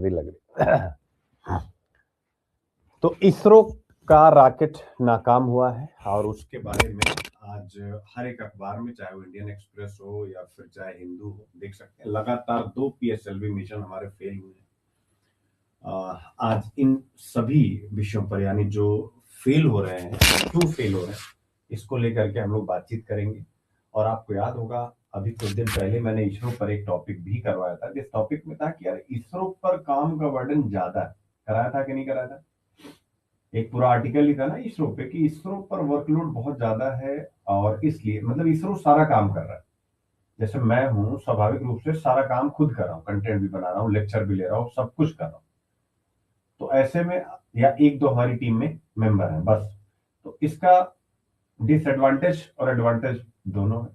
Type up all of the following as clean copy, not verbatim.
भी लग रही। तो इसरो का रॉकेट नाकाम हुआ है और उसके बारे में आज हर एक अखबार में, चाहे वो इंडियन एक्सप्रेस हो या फिर चाहे हिंदू हो, देख सकते हैं लगातार 2 पीएसएलवी मिशन हमारे फेल हुए हैं। आज इन सभी विषयों पर, यानी जो फेल हो रहे हैं, क्यों फेल हो रहे हैं, इसको लेकर के हम लोग बातचीत करेंगे। और आपको याद होगा, अभी कुछ दिन पहले मैंने इसरो पर एक टॉपिक भी करवाया था, जिस टॉपिक में था कि यार इसरो पर काम का बर्डन ज्यादा है। कराया था कि नहीं कराया था? एक पूरा आर्टिकल लिखा ना इसरो पे कि इसरो पर वर्कलोड बहुत ज्यादा है, और इसलिए मतलब इसरो सारा काम कर रहा है। जैसे मैं हूँ, स्वाभाविक रूप से सारा काम खुद कर रहा हूँ, कंटेंट भी बना रहा हूँ, लेक्चर भी ले रहा हूँ, सब कुछ कर रहा हूँ। तो ऐसे में, या एक दो हमारी टीम में मेंबर हैं बस, तो इसका डिसएडवांटेज और एडवांटेज दोनों है।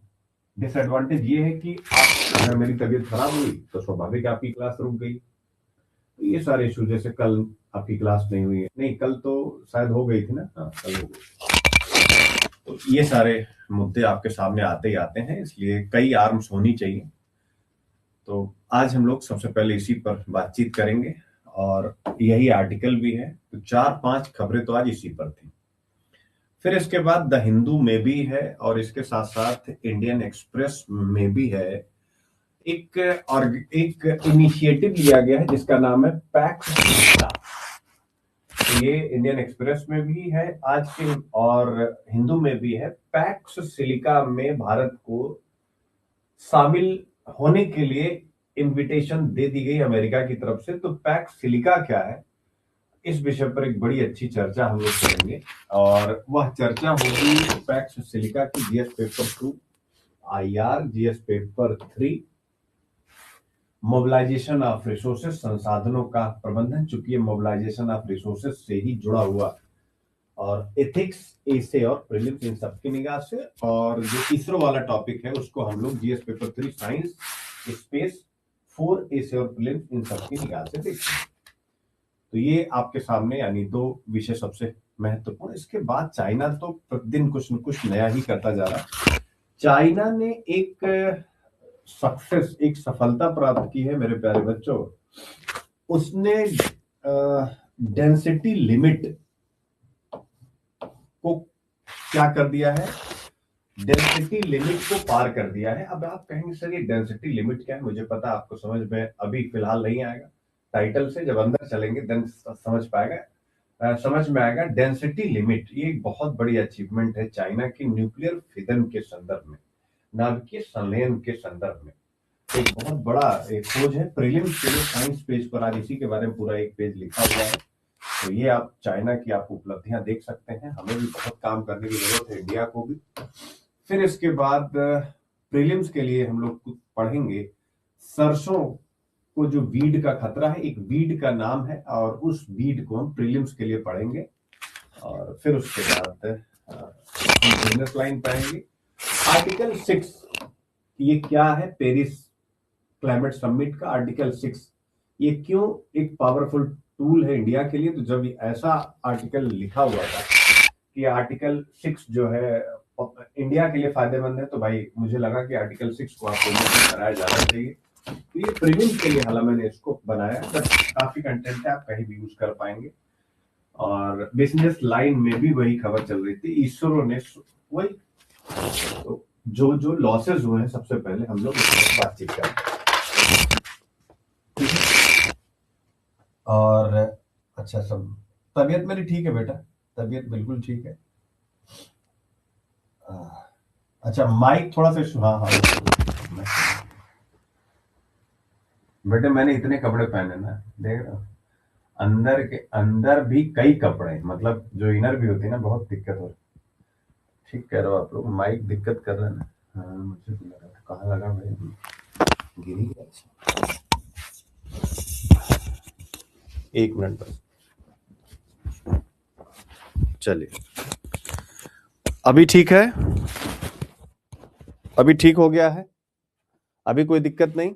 डिसएडवांटेज ये है कि आप, अगर मेरी तबीयत खराब हुई तो स्वाभाविक आपकी क्लास रुक गई। तो ये सारे इशू, जैसे कल आपकी क्लास नहीं हुई है, नहीं कल तो शायद हो गई थी ना, हाँ कल हो गई। तो ये सारे मुद्दे आपके सामने आते ही आते हैं, इसलिए कई आर्म्स होनी चाहिए। तो आज हम लोग सबसे पहले इसी पर बातचीत करेंगे, और यही आर्टिकल भी है, तो 4-5 खबरें तो आज इसी पर थी। फिर इसके बाद द हिंदू में भी है, और इसके साथ साथ इंडियन एक्सप्रेस में भी है। एक और एक इनिशिएटिव लिया गया है जिसका नाम है पैक्स। तो ये इंडियन एक्सप्रेस में भी है आज के, और हिंदू में भी है। पैक्स सिलिका में भारत को शामिल होने के लिए इनविटेशन दे दी गई अमेरिका की तरफ से। तो पैक्स सिलिका क्या है, इस विषय पर एक बड़ी अच्छी चर्चा हम लोग करेंगे, और वह चर्चा होगी पैक्स सिलिका की GS paper 2 IR, GS paper 3 mobilisation of resources, संसाधनों का प्रबंधन, चूंकि ये मोबिलाइजेशन ऑफ रिसोर्सेज से ही जुड़ा हुआ, और एथिक्स ऐसे और प्रीलिम्स इन सबकी निगाह से। और जो इसरो वाला टॉपिक है उसको हम लोग जीएस पेपर 3 साइंस स्पेस 4 ऐसे और प्रीलिम्स इन सबकी निगाह से देखते हैं। तो ये आपके सामने, यानी 2 विषय सबसे महत्वपूर्ण। इसके बाद चाइना तो प्रतिदिन कुछ न कुछ नया ही करता जा रहा है। चाइना ने एक सक्सेस, एक सफलता प्राप्त की है मेरे प्यारे बच्चों। उसने डेंसिटी लिमिट को क्या कर दिया है, डेंसिटी लिमिट को पार कर दिया है। अब आप कहेंगे सर ये डेंसिटी लिमिट क्या है, मुझे पता आपको समझ में अभी फिलहाल नहीं आएगा, टाइटल से जब अंदर चलेंगे देन समझ पाएगा, समझ में आएगा। डेंसिटी लिमिट ये एक बहुत बड़ी अचीवमेंट है चाइना की न्यूक्लियर फिजन के संदर्भ में, नाभिकीय संलयन के संदर्भ में। एक बहुत बड़ा एक खोज है। प्रीलिम्स के लिए साइंस पेज पर आज इसी के बारे में पूरा एक पेज लिखा हुआ है। तो ये आप चाइना की आप उपलब्धियां देख सकते हैं। हमें भी बहुत काम करने की जरूरत है, इंडिया को भी। फिर इसके बाद प्रीलिम्स के लिए हम लोग कुछ पढ़ेंगे सरसों को जो वीड का खतरा है, एक वीड का नाम है, और उस वीड को हम प्रीलिम्स के लिए पढ़ेंगे। और फिर उसके बाद बिजनेस लाइन पढ़ेंगे। आर्टिकल 6 ये क्या है, पेरिस क्लाइमेट समिट का आर्टिकल 6 ये क्यों एक पावरफुल टूल है इंडिया के लिए। तो जब ऐसा आर्टिकल लिखा हुआ था कि आर्टिकल 6 जो है इंडिया के लिए फायदेमंद है, तो भाई मुझे लगा कि आर्टिकल 6 को आपको कराया जाना चाहिए। तो ये प्रीलिम्स के लिए हालांकि मैंने इसको बनाया, बट काफी कंटेंट है, आप कहीं भी यूज कर पाएंगे। और बिजनेस लाइन में भी वही खबर चल रही थी, इसरो ने वही, तो जो जो लॉसेस हुए हैं सबसे पहले हम लोग इस पर बातचीत करें। और अच्छा, सब तबीयत मेरी ठीक है बेटा, तबीयत बिल्कुल ठीक है। अच्छा माइक थोड़ा सा, हाँ हाँ बेटे मैंने इतने कपड़े पहने ना, देख रहे हो अंदर के अंदर भी कई कपड़े, मतलब जो इनर भी होती है ना, बहुत दिक्कत हो रही। ठीक कह रहे हो आप लोग, माइक दिक्कत कर रहे हैं ना। हाँ मुझे भी लगा, कहाँ लगा भाई, गिरी गया। एक मिनट बस, चलिए अभी ठीक है, अभी ठीक हो गया है, अभी कोई दिक्कत नहीं,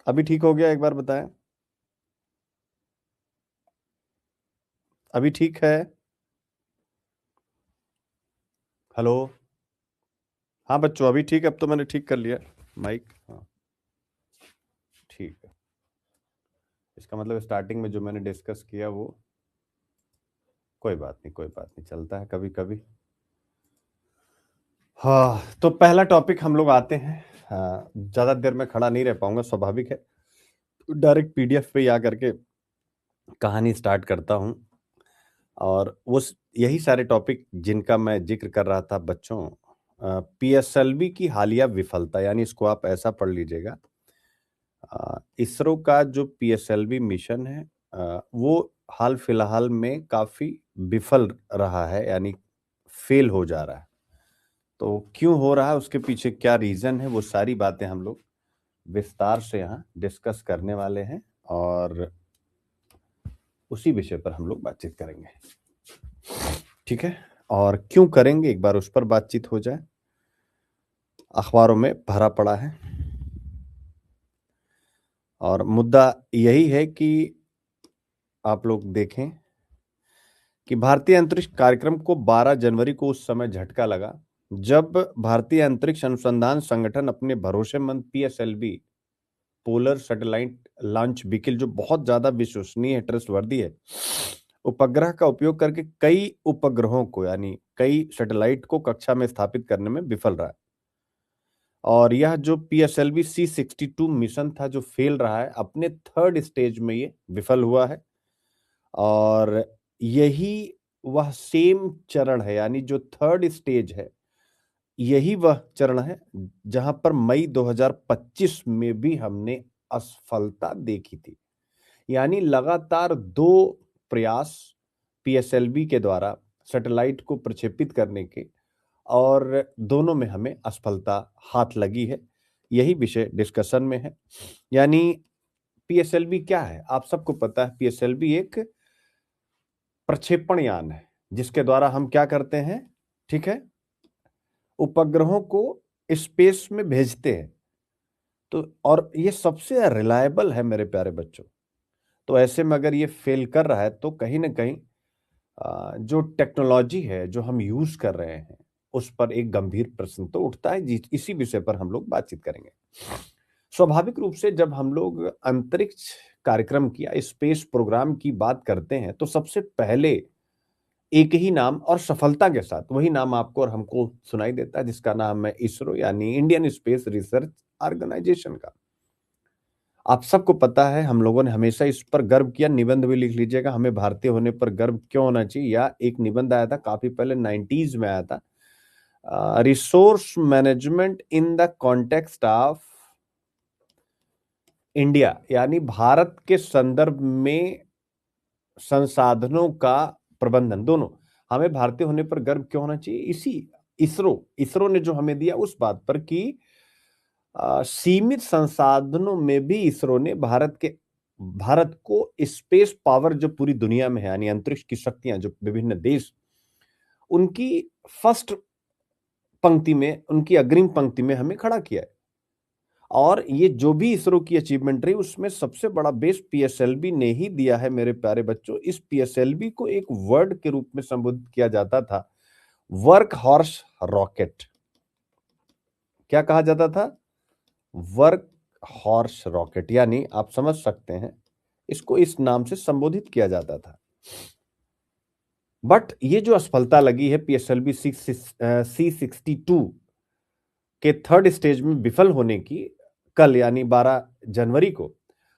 अभी ठीक हो गया, एक बार बताएं, अभी ठीक है? हेलो, हाँ बच्चों अभी ठीक है, अब तो मैंने ठीक कर लिया माइक। हाँ ठीक है, इसका मतलब स्टार्टिंग में जो मैंने डिस्कस किया वो कोई बात नहीं, कोई बात नहीं, चलता है कभी कभी। हाँ, तो पहला टॉपिक हम लोग आते हैं। हाँ, ज्यादा देर में खड़ा नहीं रह पाऊंगा, स्वाभाविक है। डायरेक्ट पीडीएफ पे आ करके कहानी स्टार्ट करता हूँ। और उस यही सारे टॉपिक जिनका मैं जिक्र कर रहा था बच्चों, पीएसएलवी की हालिया विफलता, यानी इसको आप ऐसा पढ़ लीजिएगा। इसरो का जो पीएसएलवी मिशन है वो हाल फिलहाल में काफी विफल रहा है, यानी फेल हो जा रहा है। तो क्यों हो रहा है, उसके पीछे क्या रीजन है, वो सारी बातें हम लोग विस्तार से यहाँ डिस्कस करने वाले हैं और उसी विषय पर हम लोग बातचीत करेंगे। ठीक है, और क्यों करेंगे, एक बार उस पर बातचीत हो जाए। अखबारों में भरा पड़ा है और मुद्दा यही है कि आप लोग देखें कि भारतीय अंतरिक्ष कार्यक्रम को 12 जनवरी को उस समय झटका लगा जब भारतीय अंतरिक्ष अनुसंधान संगठन अपने भरोसेमंद PSLV polar satellite launch vehicle, जो बहुत ज्यादा विश्वसनीय है, ट्रस्टवर्दी है, उपग्रह का उपयोग करके कई उपग्रहों को, यानी कई सैटेलाइट को कक्षा में स्थापित करने में विफल रहा है। और यह जो पीएसएलवी C62 मिशन था जो फेल रहा है, अपने थर्ड स्टेज में ये विफल हुआ है। और यही वह सेम चरण है, यानी जो थर्ड स्टेज है, यही वह चरण है जहां पर मई 2025 में भी हमने असफलता देखी थी। यानी लगातार 2 प्रयास पीएसएलवी के द्वारा सैटेलाइट को प्रक्षेपित करने के, और दोनों में हमें असफलता हाथ लगी है। यही विषय डिस्कशन में है। यानी पीएसएलवी क्या है, आप सबको पता है, पीएसएलवी एक प्रक्षेपण यान है जिसके द्वारा हम क्या करते हैं, ठीक है, उपग्रहों को स्पेस में भेजते हैं। तो और ये सबसे रिलायबल है मेरे प्यारे बच्चों। तो ऐसे में अगर ये फेल कर रहा है तो कहीं ना कहीं जो टेक्नोलॉजी है जो हम यूज कर रहे हैं उस पर एक गंभीर प्रश्न तो उठता है। इसी विषय पर हम लोग बातचीत करेंगे। स्वाभाविक रूप से जब हम लोग अंतरिक्ष कार्यक्रम की या स्पेस प्रोग्राम की बात करते हैं तो सबसे पहले एक ही नाम और सफलता के साथ वही नाम आपको और हमको सुनाई देता है, जिसका नाम है इसरो, यानी इंडियन स्पेस रिसर्च ऑर्गेनाइजेशन का। आप सबको पता है, हम लोगों ने हमेशा इस पर गर्व किया। निबंध भी लिख लीजिएगा, हमें भारतीय होने पर गर्व क्यों होना चाहिए। या एक निबंध आया था काफी पहले, 90s में आया था, resource management in the context of India, यानी भारत के संदर्भ में संसाधनों का प्रबंधन। दोनों, हमें भारतीय होने पर गर्व क्यों होना चाहिए, इसी इसरो इसरो ने जो हमें दिया उस बात पर कि सीमित संसाधनों में भी इसरो ने भारत को स्पेस पावर जो पूरी दुनिया में है, यानी अंतरिक्ष की शक्तियां जो विभिन्न देश, उनकी फर्स्ट पंक्ति में, उनकी अग्रिम पंक्ति में हमें खड़ा किया है। और ये जो भी इसरो की अचीवमेंट रही उसमें सबसे बड़ा बेस पीएसएलवी ने ही दिया है मेरे प्यारे बच्चों। इस पीएसएलवी को एक वर्ड के रूप में संबोधित किया जाता था, वर्क हॉर्स रॉकेट। क्या कहा जाता था, वर्क हॉर्स रॉकेट, यानी आप समझ सकते हैं इसको इस नाम से संबोधित किया जाता था। बट ये जो असफलता लगी है पीएसएलवी C62 के थर्ड स्टेज में विफल होने की, कल यानी 12 जनवरी को,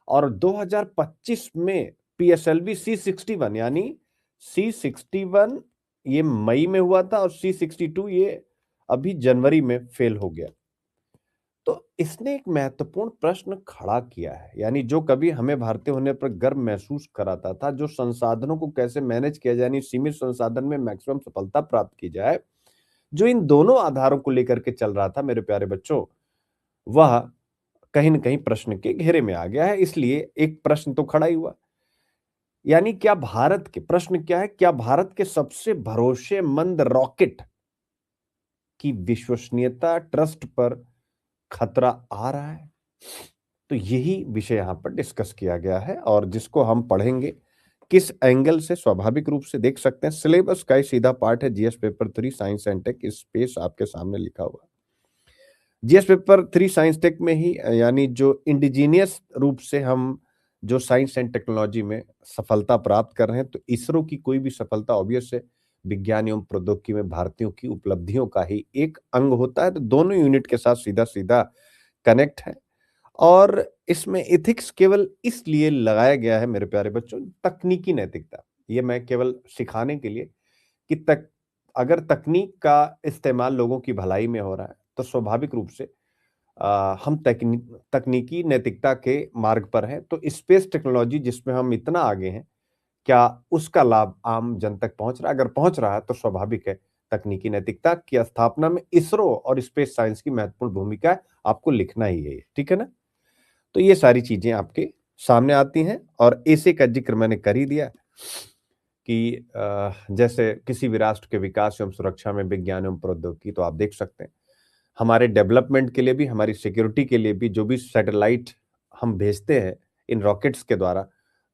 और 2025 में पीएसएलवी C61, यानी C61 ये मई में हुआ था और C62 ये अभी जनवरी में फेल हो गया। तो इसने एक महत्वपूर्ण प्रश्न खड़ा किया है, यानी जो कभी हमें भारतीय होने पर गर्व महसूस कराता था, जो संसाधनों को कैसे मैनेज किया जाए, यानी सीमित संसाधन में मैक्सिमम सफलता प्राप्त की जाए, जो इन दोनों आधारों को लेकर के चल रहा था मेरे प्यारे बच्चों, वह कहीं ना कहीं प्रश्न के घेरे में आ गया है। इसलिए एक प्रश्न तो खड़ा ही हुआ, यानी क्या भारत के, प्रश्न क्या है, क्या भारत के सबसे भरोसेमंद रॉकेट की विश्वसनीयता, ट्रस्ट पर खतरा आ रहा है। तो यही विषय यहां पर डिस्कस किया गया है और जिसको हम पढ़ेंगे किस एंगल से, स्वाभाविक रूप से देख सकते हैं सिलेबस का ही सीधा पार्ट है, GS paper 3 science and tech space आपके सामने लिखा हुआ। जीएस पेपर 3 साइंस टेक में ही यानी जो इंडिजीनियस रूप से हम जो साइंस एंड टेक्नोलॉजी में सफलता प्राप्त कर रहे हैं, तो इसरो की कोई भी सफलता ऑब्वियस है विज्ञान एवं प्रौद्योगिकी में भारतीयों की उपलब्धियों का ही एक अंग होता है। तो दोनों यूनिट के साथ सीधा सीधा कनेक्ट है। और इसमें एथिक्स केवल इसलिए लगाया गया है मेरे प्यारे बच्चों, तकनीकी नैतिकता, ये मैं केवल सिखाने के लिए कि अगर तकनीक का इस्तेमाल लोगों की भलाई में हो रहा है तो स्वाभाविक रूप से हम तकनीकी नैतिकता के मार्ग पर हैं। तो स्पेस टेक्नोलॉजी जिसमें हम इतना आगे हैं, क्या उसका लाभ आम जन तक पहुंच रहा है? अगर पहुंच रहा है तो स्वाभाविक है तकनीकी नैतिकता की स्थापना में इसरो और स्पेस साइंस की महत्वपूर्ण भूमिका है, आपको लिखना ही है, ठीक है ना? तो ये सारी चीजें आपके सामने आती हैं और ऐसे का जिक्र मैंने कर ही दिया कि जैसे किसी भी राष्ट्र के विकास एवं सुरक्षा में विज्ञान एवं प्रौद्योगिकी, तो आप देख सकते हैं हमारे डेवलपमेंट के लिए भी, हमारी सिक्योरिटी के लिए भी जो भी सैटेलाइट हम भेजते हैं इन रॉकेट्स के द्वारा,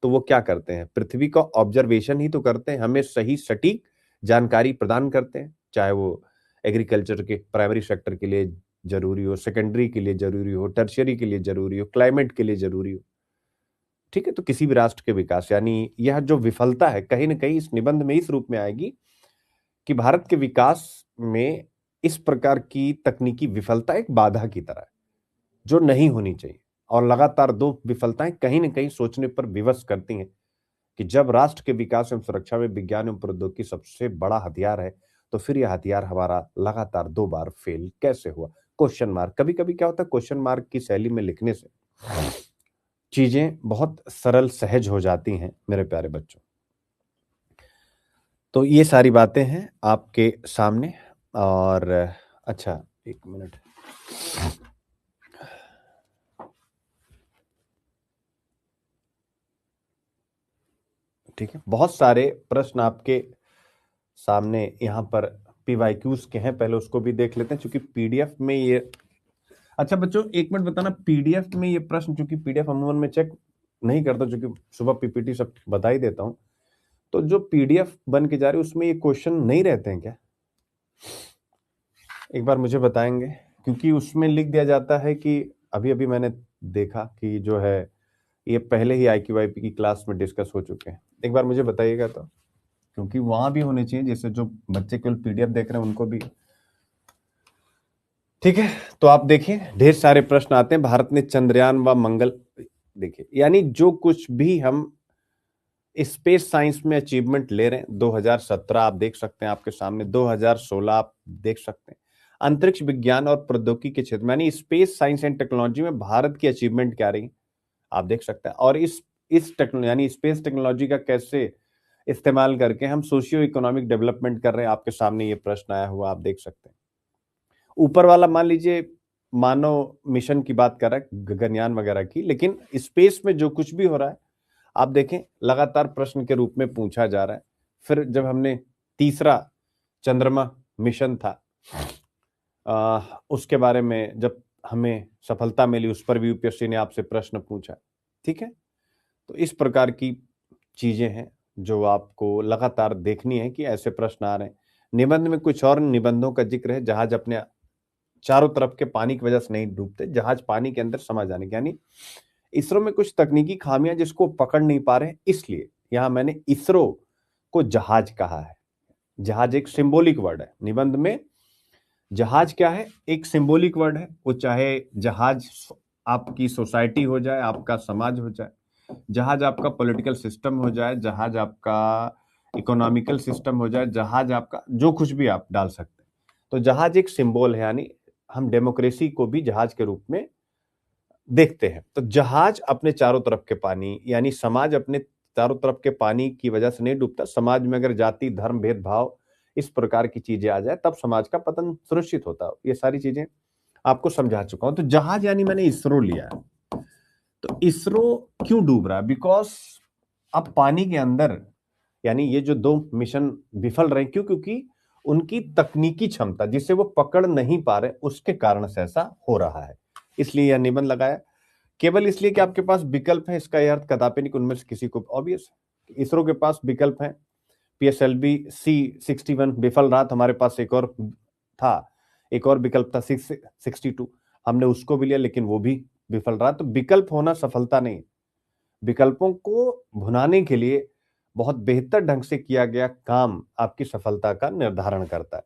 तो वो क्या करते हैं? पृथ्वी का ऑब्जर्वेशन ही तो करते हैं, हमें सही सटीक जानकारी प्रदान करते हैं, चाहे वो एग्रीकल्चर के प्राइमरी सेक्टर के लिए जरूरी हो, सेकेंडरी के लिए जरूरी हो, टर्शियरी के लिए जरूरी हो, क्लाइमेट के लिए जरूरी हो, ठीक है? तो किसी भी राष्ट्र के विकास, यानी यह जो विफलता है कहीं ना कहीं इस निबंध में इस रूप में आएगी कि भारत के विकास में इस प्रकार की तकनीकी विफलता एक बाधा की तरह है जो नहीं होनी चाहिए। और लगातार दो विफलताएं कहीं ना कहीं सोचने पर विवश करती हैं कि जब राष्ट्र के विकास एवं सुरक्षा में विज्ञान एवं प्रौद्योगिकी सबसे बड़ा हथियार है, तो फिर यह हथियार हमारा लगातार 2 बार फेल कैसे हुआ? Question mark. कभी कभी क्या होता है, क्वेश्चन मार्क की शैली में लिखने से चीजें बहुत सरल सहज हो जाती हैं मेरे प्यारे बच्चों। तो ये सारी बातें हैं आपके सामने। और अच्छा, एक मिनट, ठीक है। बहुत सारे प्रश्न आपके सामने यहाँ पर पीवाईक्यूज के हैं, पहले उसको भी देख लेते हैं चूंकि पीडीएफ में ये। अच्छा बच्चों, एक मिनट बताना, पीडीएफ में ये प्रश्न, चूंकि पीडीएफ अमूमन में चेक नहीं करता चूंकि सुबह पीपीटी सब बता ही देता हूं, तो जो पीडीएफ बन के जा रही है उसमें ये क्वेश्चन नहीं रहते हैं क्या? एक बार मुझे बताएंगे, क्योंकि उसमें लिख दिया जाता है कि अभी अभी मैंने देखा कि जो है ये पहले ही IQIP की क्लास में डिस्कस हो चुके हैं। एक बार मुझे बताइएगा तो, क्योंकि वहां भी होने चाहिए, जैसे जो बच्चे केवल पीडीएफ देख रहे हैं उनको भी। ठीक है, तो आप देखिए ढेर सारे प्रश्न आते हैं। भारत ने चंद्रयान व मंगल, देखिए यानी जो कुछ भी हम स्पेस साइंस में अचीवमेंट ले रहे हैं, 2017 आप देख सकते हैं आपके सामने, 2016 आप देख सकते हैं, अंतरिक्ष विज्ञान और प्रौद्योगिकी के क्षेत्र में यानी स्पेस साइंस एंड टेक्नोलॉजी में भारत की अचीवमेंट क्या रही आप देख सकते हैं। और इस टेक्नोलॉजी यानी स्पेस टेक्नोलॉजी का कैसे इस्तेमाल करके हम सोशियो इकोनॉमिक डेवलपमेंट कर रहे हैं, आपके सामने ये प्रश्न आया हुआ आप देख सकते हैं। ऊपर वाला मान लीजिए मानव मिशन की बात कर रहा है, गगनयान वगैरह की, लेकिन स्पेस में जो कुछ भी हो रहा है आप देखें लगातार प्रश्न के रूप में पूछा जा रहा है। फिर जब हमने तीसरा चंद्रमा मिशन था, उसके बारे में जब हमें सफलता मिली, उस पर भी यूपीएससी ने आपसे प्रश्न पूछा, ठीक है? तो इस प्रकार की चीजें हैं जो आपको लगातार देखनी है कि ऐसे प्रश्न आ रहे हैं। निबंध में कुछ और निबंधों का जिक्र है, जहाज अपने चारों तरफ के पानी की वजह से नहीं डूबते, जहाज पानी के अंदर समा जाने की, यानी इसरो में कुछ तकनीकी खामियां जिसको पकड़ नहीं पा रहे हैं, इसलिए यहां मैंने इसरो को जहाज कहा है। जहाज एक सिंबॉलिक वर्ड है, निबंध में जहाज क्या है? एक सिंबॉलिक वर्ड है। वो चाहे जहाज आपकी सोसाइटी हो जाए, आपका समाज हो जाए, जहाज आपका पॉलिटिकल सिस्टम हो जाए, जहाज आपका इकोनॉमिकल सिस्टम हो जाए, जहाज आपका जो कुछ भी आप डाल सकते हैं, तो जहाज एक सिंबल है, यानी हम डेमोक्रेसी को भी जहाज के रूप में देखते हैं। तो जहाज अपने चारों तरफ के पानी, यानी समाज अपने चारों तरफ के पानी की वजह से नहीं डूबता। समाज में अगर जाति धर्म भेदभाव इस प्रकार की चीजें आ जाए तब समाज का पतन सुनिश्चित होता है। ये सारी चीजें आपको समझा चुका हूं। तो जहाज यानी मैंने इसरो लिया है। तो इसरो क्यों डूब रहा है? बिकॉज अब पानी के अंदर, यानी ये जो 2 मिशन विफल रहे, क्यों? क्योंकि उनकी तकनीकी क्षमता जिसे वो पकड़ नहीं पा रहे, उसके कारण से ऐसा हो रहा है। इसलिए यह निबंध लगाया, केवल इसलिए कि आपके पास विकल्प है, इसका यह अर्थ कदापि नहीं कि उनमें से किसी को। ऑब्वियस इसरो के पास विकल्प है, PSLV C61 विफल रहा, हमारे पास एक और था, एक और विकल्प था 662। हमने उसको भी लिया लेकिन वो भी विफल रहा। तो विकल्प होना सफलता नहीं, विकल्पों को भुनाने के लिए बहुत बेहतर ढंग से किया गया काम आपकी सफलता का निर्धारण करता है।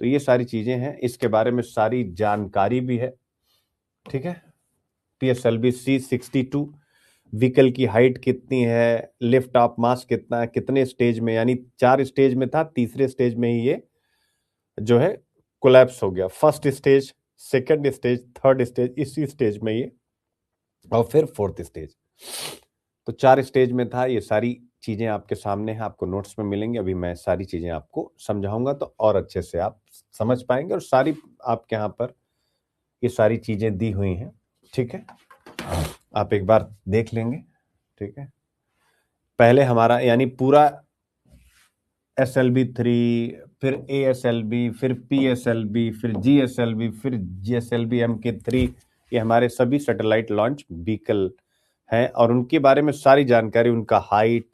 तो ये सारी चीजें हैं, इसके बारे में सारी जानकारी भी है। ठीक है, PSLV C62 व्हीकल की हाइट कितनी है, लिफ्ट ऑफ मास कितना है, कितने स्टेज में, यानी 4 स्टेज में था, तीसरे स्टेज में ही ये जो है कोलैप्स हो गया। First stage, second stage, third stage, इसी स्टेज में ये, और फिर फोर्थ स्टेज। तो 4 स्टेज में था। ये सारी चीजें आपके सामने हैं, आपको नोट्स में मिलेंगे। अभी मैं सारी चीजें आपको समझाऊंगा तो और अच्छे से आप समझ पाएंगे, और सारी आपके यहाँ पर ये सारी चीजें दी हुई हैं। ठीक है, आप एक बार देख लेंगे। ठीक है, पहले हमारा यानी पूरा SLV3, फिर ASLV, फिर PSLV, फिर GSLV, फिर GSLV MK3, ये हमारे सभी सैटेलाइट लॉन्च व्हीकल हैं, और उनके बारे में सारी जानकारी, उनका हाइट,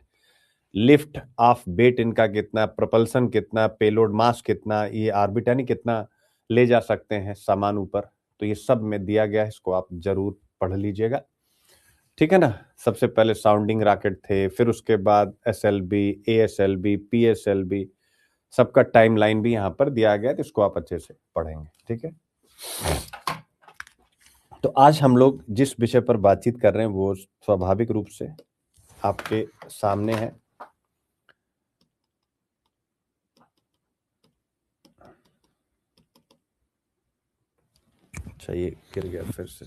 लिफ्ट ऑफ वेट इनका कितना, propulsion कितना, पेलोड मास कितना, ये ऑर्बिट यानी कितना ले जा सकते हैं सामान ऊपर, तो ये सब में दिया गया है। इसको आप जरूर पढ़ लीजिएगा। ठीक है ना। सबसे पहले साउंडिंग रॉकेट थे, फिर उसके बाद SLV, ASLV, PSLV, सबका टाइमलाइन भी यहाँ पर दिया गया है, तो इसको आप अच्छे से पढ़ेंगे। ठीक है, तो आज हम लोग जिस विषय पर बातचीत कर रहे हैं वो स्वाभाविक रूप से आपके सामने है। अच्छा, ये गिर गया फिर से।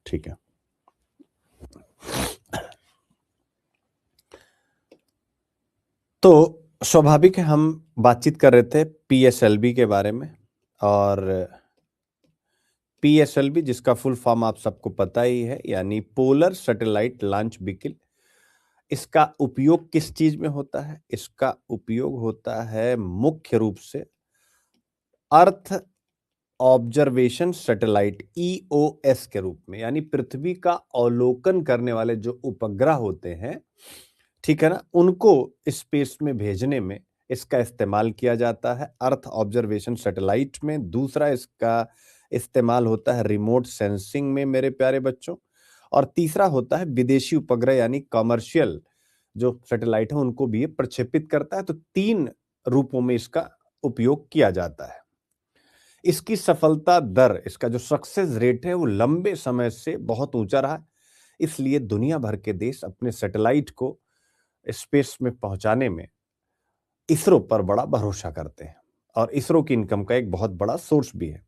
ठीक है, तो स्वाभाविक है हम बातचीत कर रहे थे PSLV के बारे में, और PSLV जिसका फुल फॉर्म आप सबको पता ही है, यानी पोलर सैटेलाइट लॉन्च व्हीकल। इसका उपयोग किस चीज में होता है? इसका उपयोग होता है मुख्य रूप से अर्थ ऑब्जर्वेशन सैटेलाइट EOS के रूप में, यानी पृथ्वी का अवलोकन करने वाले जो उपग्रह होते हैं, ठीक है ना, उनको स्पेस में भेजने में इसका इस्तेमाल किया जाता है अर्थ ऑब्जर्वेशन सैटेलाइट में। दूसरा इसका इस्तेमाल होता है रिमोट सेंसिंग में मेरे प्यारे बच्चों, और तीसरा होता है विदेशी उपग्रह यानी कमर्शियल जो सैटेलाइट है उनको भी ये प्रक्षेपित करता है। तो 3 रूपों में इसका उपयोग किया जाता है। इसकी सफलता दर, इसका जो सक्सेस रेट है वो लंबे समय से बहुत ऊंचा रहा, इसलिए दुनिया भर के देश अपने सैटेलाइट को स्पेस में पहुंचाने में इसरो पर बड़ा भरोसा करते हैं, और इसरो की इनकम का एक बहुत बड़ा सोर्स भी है।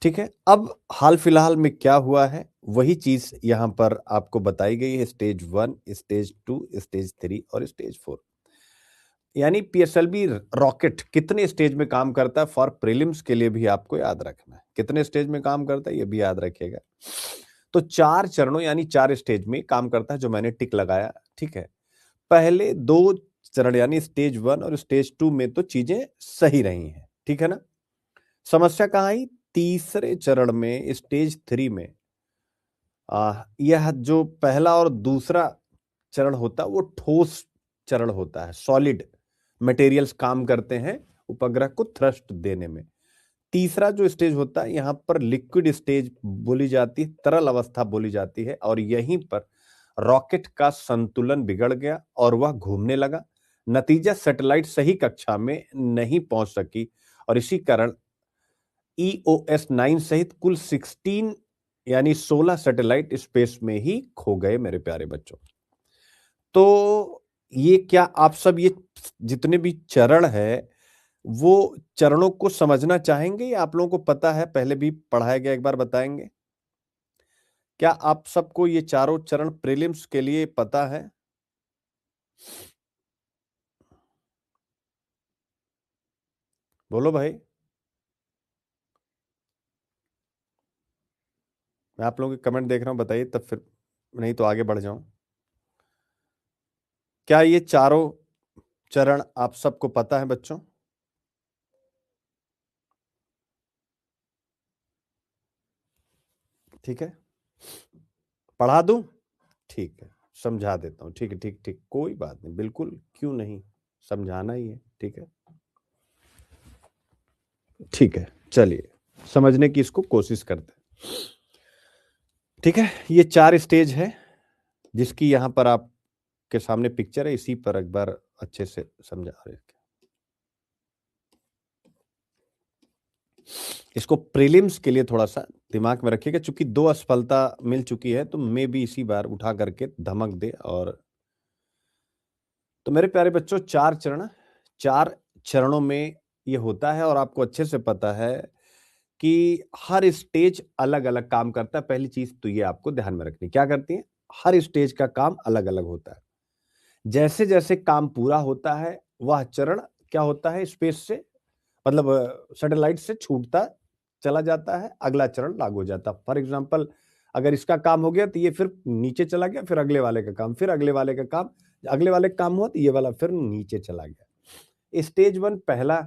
ठीक है, अब हाल फिलहाल में क्या हुआ है वही चीज यहां पर आपको बताई गई है। स्टेज 1, स्टेज 2, स्टेज 3 और स्टेज 4, यानी PSLV रॉकेट कितने स्टेज में काम करता है, फॉर प्रीलिम्स के लिए भी आपको याद रखना है कितने स्टेज में काम करता है, ये भी याद रखिएगा। तो 4 चरणों यानी 4 स्टेज में काम करता है, जो मैंने टिक लगाया। ठीक है, पहले 2 चरण यानी स्टेज 1 और स्टेज 2 में तो चीजें सही रही हैं। ठीक है ना। समस्या कहां आई? तीसरे चरण में स्टेज 3 में यह जो पहला और दूसरा चरण होता है वो ठोस चरण होता है, सॉलिड मटेरियल्स काम करते हैं उपग्रह को थ्रस्ट देने में। तीसरा जो स्टेज होता है यहां पर लिक्विड स्टेज बोली जाती है, तरल अवस्था बोली जाती है, और यहीं पर रॉकेट का संतुलन बिगड़ गया और वह घूमने लगा। नतीजा सैटेलाइट सही कक्षा में नहीं पहुंच सकी, और इसी कारण EOS-9 सहित कुल 16 यानी 16 सैटेलाइट स्पेस में ही खो गए मेरे प्यारे बच्चों। तो ये क्या आप सब ये जितने भी चरण है वो चरणों को समझना चाहेंगे, या आप लोगों को पता है पहले भी पढ़ाया गया, एक बार बताएंगे? क्या आप सबको ये चारों चरण प्रीलिम्स के लिए पता है? बोलो भाई, मैं आप लोगों के कमेंट देख रहा हूं, बताइए तब फिर, नहीं तो आगे बढ़ जाऊं। क्या ये चारों चरण आप सबको पता है बच्चों? ठीक है, पढ़ा दूं? ठीक है, समझा देता हूं। ठीक है, ठीक ठीक, कोई बात नहीं, बिल्कुल, क्यों नहीं, समझाना ही है। ठीक है, ठीक है, चलिए समझने की इसको कोशिश करते हैं। ठीक है, ये 4 स्टेज है जिसकी यहाँ पर आपके सामने पिक्चर है, इसी पर एक बार अच्छे से समझा रहे। इसको प्रीलिम्स के लिए थोड़ा सा दिमाग में रखिएगा, चूंकि 2 असफलता मिल चुकी है तो मे भी इसी बार उठा करके धमक दे। और तो मेरे प्यारे बच्चों, 4 चरणों में ये होता है और आपको अच्छे से पता है कि हर स्टेज अलग अलग काम करता है। पहली चीज तो ये आपको ध्यान में रखनी, क्या करती है, हर स्टेज का काम अलग अलग होता है। जैसे जैसे काम पूरा होता है वह चरण क्या होता है, स्पेस से मतलब सैटेलाइट से छूटता चला जाता है, अगला चरण लागू हो जाता। फॉर एग्जाम्पल, अगर इसका काम हो गया तो ये फिर नीचे चला गया, फिर अगले वाले का काम, फिर अगले वाले का काम, अगले वाले का काम हुआ तो ये वाला फिर नीचे चला गया। स्टेज 1 पहला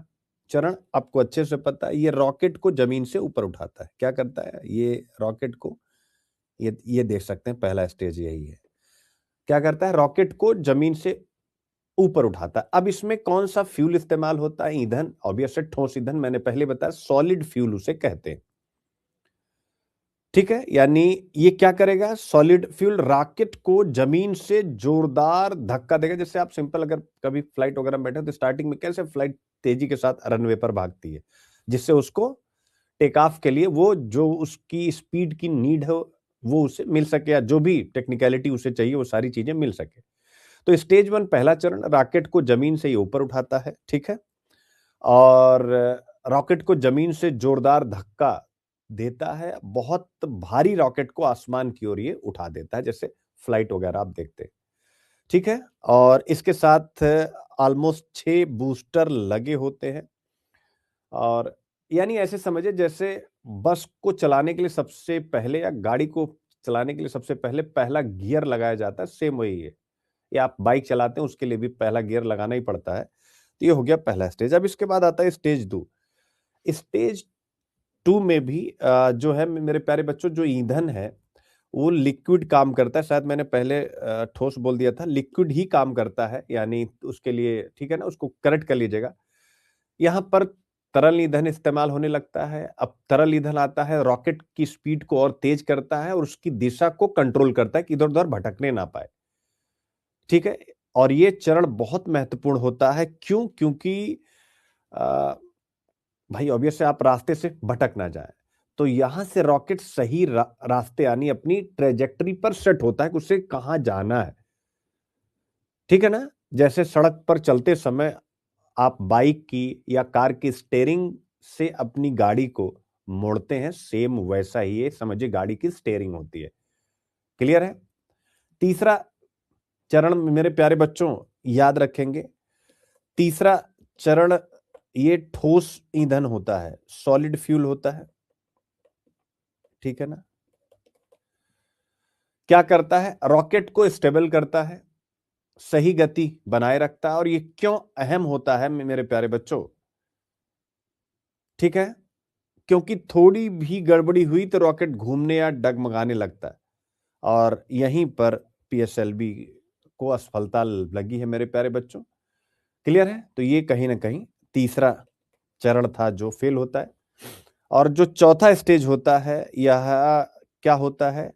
चरण आपको अच्छे से पता है, ये रॉकेट को जमीन से ऊपर उठाता है। क्या करता है ये रॉकेट को, ये देख सकते हैं, पहला स्टेज यही है। क्या करता है, रॉकेट को जमीन से ऊपर उठाता है। अब इसमें कौन सा फ्यूल इस्तेमाल होता है, ईंधन, ऑब्वियस है ठोस ईंधन, मैंने पहले बताया सॉलिड फ्यूल उसे कहते हैं। ठीक है, यानी ये क्या करेगा, सॉलिड फ्यूल रॉकेट को जमीन से जोरदार धक्का देगा। जैसे आप सिंपल अगर कभी फ्लाइट वगैरह में बैठे तो स्टार्टिंग में कैसे फ्लाइट तेजी के साथ रनवे पर भागती है, जिससे उसको टेक ऑफ के लिए वो जो उसकी स्पीड की नीड है वो उसे मिल सके, या जो भी टेक्निकलिटी उसे चाहिए वो सारी चीजें मिल सके। तो स्टेज 1 पहला चरण रॉकेट को जमीन से ही ऊपर उठाता है। ठीक है, और रॉकेट को जमीन से जोरदार धक्का देता है, बहुत भारी रॉकेट को आसमान की ओर ये उठा देता है, जैसे फ्लाइट वगैरह आप देखते हैं। ठीक है, और इसके साथ ऑलमोस्ट 6 बूस्टर लगे होते हैं। और यानी ऐसे समझिए जैसे बस को चलाने के लिए सबसे पहले या गाड़ी को चलाने के लिए सबसे पहले पहला गियर लगाया जाता है, सेम वही है। या आप बाइक चलाते हैं उसके लिए भी पहला गियर लगाना ही पड़ता है। तो ये हो गया पहला स्टेज। अब इसके बाद आता है स्टेज 2। स्टेज 2 में भी जो है मेरे प्यारे बच्चों, जो ईंधन है वो लिक्विड काम करता है। शायद मैंने पहले ठोस बोल दिया था, लिक्विड ही काम करता है, यानी उसके लिए ठीक है ना, उसको करेक्ट कर लीजिएगा। यहाँ पर तरल ईंधन इस्तेमाल होने लगता है। अब तरल ईंधन आता है, रॉकेट की स्पीड को और तेज करता है और उसकी दिशा को कंट्रोल करता है कि इधर उधर भटकने ना पाए। ठीक है, और ये चरण बहुत महत्वपूर्ण होता है। क्यों, क्योंकि आ, भाई ऑब्वियस है आप रास्ते से भटक ना जाए, तो यहां से रॉकेट सही रास्ते यानी अपनी ट्रेजेक्टरी पर सेट होता है कि उसे कहां जाना है। ठीक है ना, जैसे सड़क पर चलते समय आप बाइक की या कार की स्टेयरिंग से अपनी गाड़ी को मोड़ते हैं, सेम वैसा ही ये समझिए गाड़ी की स्टेयरिंग होती है। क्लियर है। तीसरा चरण मेरे प्यारे बच्चों याद रखेंगे, तीसरा चरण ये ठोस ईंधन होता है, सॉलिड फ्यूल होता है। ठीक है ना, क्या करता है, रॉकेट को स्टेबल करता है, सही गति बनाए रखता है। और ये क्यों अहम होता है मेरे प्यारे बच्चों, ठीक है, क्योंकि थोड़ी भी गड़बड़ी हुई तो रॉकेट घूमने या डगमगाने लगता है। और यहीं पर पीएसएलवी को असफलता लगी है मेरे प्यारे बच्चों। क्लियर है, तो ये कहीं ना कहीं तीसरा चरण था जो फेल होता है। और जो चौथा स्टेज होता है यह क्या होता है,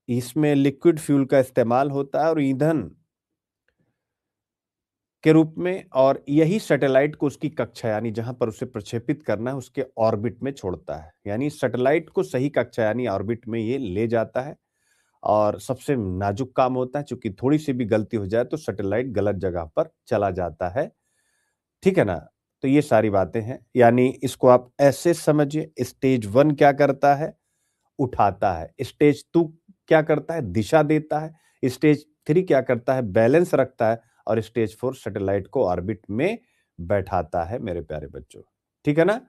इसमें लिक्विड फ्यूल का इस्तेमाल होता है और ईंधन के रूप में, और यही सैटेलाइट को उसकी कक्षा यानी जहां पर उसे प्रक्षेपित करना है उसके ऑर्बिट में छोड़ता है। यानी सैटेलाइट को सही कक्षा यानी ऑर्बिट में ये ले जाता है। और सबसे नाजुक काम होता है, क्योंकि थोड़ी सी भी गलती हो जाए तो सैटेलाइट गलत जगह पर चला जाता है। ठीक है ना, तो ये सारी बातें हैं, यानी इसको आप ऐसे समझिए, स्टेज 1 क्या करता है, उठाता है। स्टेज 2 क्या करता है, दिशा देता है। स्टेज 3 क्या करता है, बैलेंस रखता है। और स्टेज 4 सैटेलाइट को ऑर्बिट में बैठाता है मेरे प्यारे बच्चों। ठीक है ना,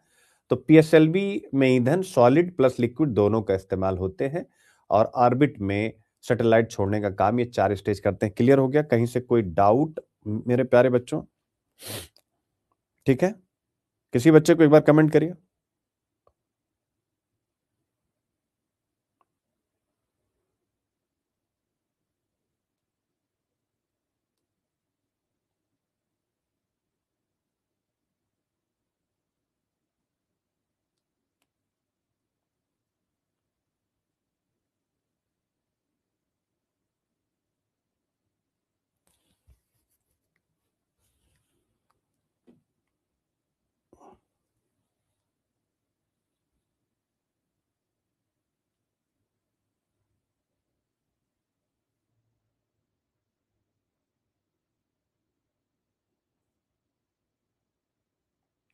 तो पीएसएलवी में ईंधन सॉलिड प्लस लिक्विड दोनों का इस्तेमाल होते हैं और ऑर्बिट में सैटेलाइट छोड़ने का काम ये 4 स्टेज करते हैं। क्लियर हो गया, कहीं से कोई डाउट मेरे प्यारे बच्चों? ठीक है, किसी बच्चे को एक बार कमेंट करिए।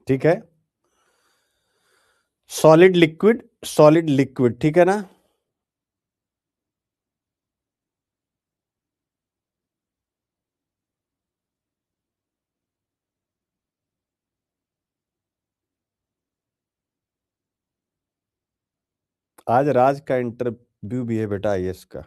ठीक है, सॉलिड लिक्विड सॉलिड लिक्विड, ठीक है ना। आज राज का इंटरव्यू भी है बेटा आईएएस का।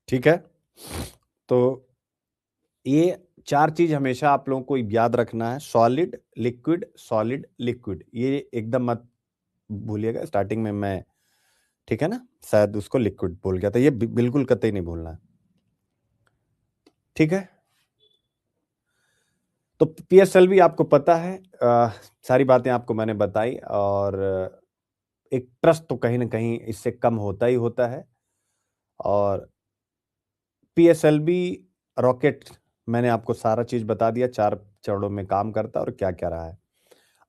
ठीक है, तो ये चार चीज हमेशा आप लोगों को याद रखना है, सॉलिड लिक्विड, ये एकदम मत भूलिएगा। स्टार्टिंग में मैं, ठीक है ना, शायद उसको लिक्विड बोल गया था, ये बिल्कुल कतई नहीं भूलना है। ठीक है, तो पीएसएलवी आपको पता है, सारी बातें आपको मैंने बताई, और एक ट्रस्ट तो कहीं ना कहीं इससे कम होता ही होता है। और पीएसएलवी रॉकेट मैंने आपको सारा चीज बता दिया, 4 चरणों में काम करता है और क्या क्या रहा है।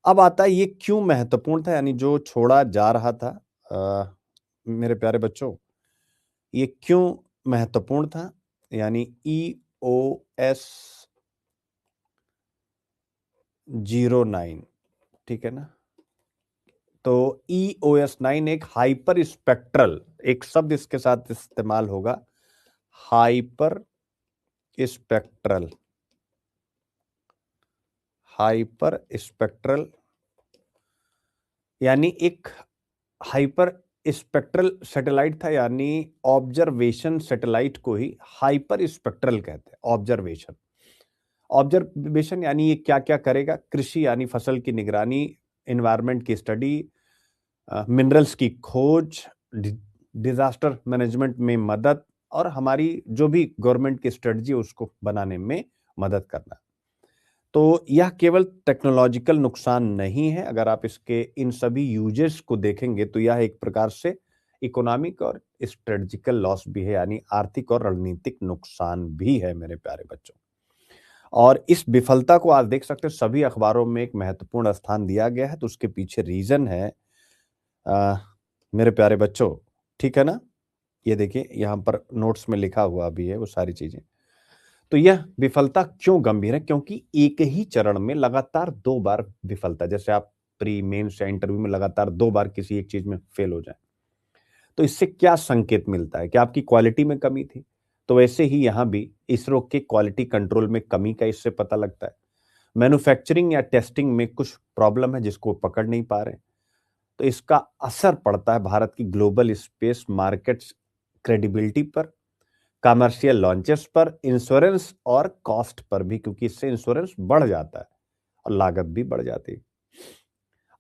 अब आता है ये क्यों महत्वपूर्ण था, यानी जो छोड़ा जा रहा था, मेरे प्यारे बच्चों, ये क्यों महत्वपूर्ण था, यानी EOS 09, ठीक है ना। तो EOS 9 एक हाइपर स्पेक्ट्रल, एक शब्द इसके साथ इस्तेमाल होगा, हाइपर स्पेक्ट्रल, हाइपर स्पेक्ट्रल, यानी एक हाइपर स्पेक्ट्रल सैटेलाइट था, यानी ऑब्जर्वेशन सैटेलाइट को ही हाइपर स्पेक्ट्रल कहते हैं। ऑब्जर्वेशन, ऑब्जर्वेशन यानी ये क्या क्या करेगा, कृषि यानी फसल की निगरानी, एनवायरनमेंट की स्टडी, मिनरल्स की खोज, डिजास्टर मैनेजमेंट में मदद, और हमारी जो भी गवर्नमेंट की स्ट्रेटजी उसको बनाने में मदद करना। तो यह केवल टेक्नोलॉजिकल नुकसान नहीं है, अगर आप इसके इन सभी यूजेस को देखेंगे तो यह एक प्रकार से इकोनॉमिक और स्ट्रेटजिकल लॉस भी है, यानी आर्थिक और रणनीतिक नुकसान भी है मेरे प्यारे बच्चों। और इस विफलता को आज देख सकते हैं सभी अखबारों में एक महत्वपूर्ण स्थान दिया गया है, तो उसके पीछे रीजन है, मेरे प्यारे बच्चों, ठीक है ना। ये देखिए यहाँ पर नोट्स में लिखा हुआ भी है वो सारी चीजें। तो यह विफलता क्यों गंभीर है, क्योंकि एक ही चरण में लगातार 2 बार विफलता, जैसे आप प्री मेंस या इंटरव्यू में लगातार 2 बार किसी एक चीज में फेल हो जाए, तो इससे क्या संकेत मिलता है कि आपकी क्वालिटी में कमी थी। तो वैसे ही यहां भी इसरो के क्वालिटी कंट्रोल में कमी का इससे पता लगता है। मैन्युफैक्चरिंग या टेस्टिंग में कुछ प्रॉब्लम है जिसको पकड़ नहीं पा रहे, तो इसका असर पड़ता है भारत की ग्लोबल स्पेस मार्केट्स क्रेडिबिलिटी पर, कमर्शियल लॉन्चेस पर, इंश्योरेंस और कॉस्ट पर भी, क्योंकि इससे इंश्योरेंस बढ़ जाता है और लागत भी बढ़ जाती है।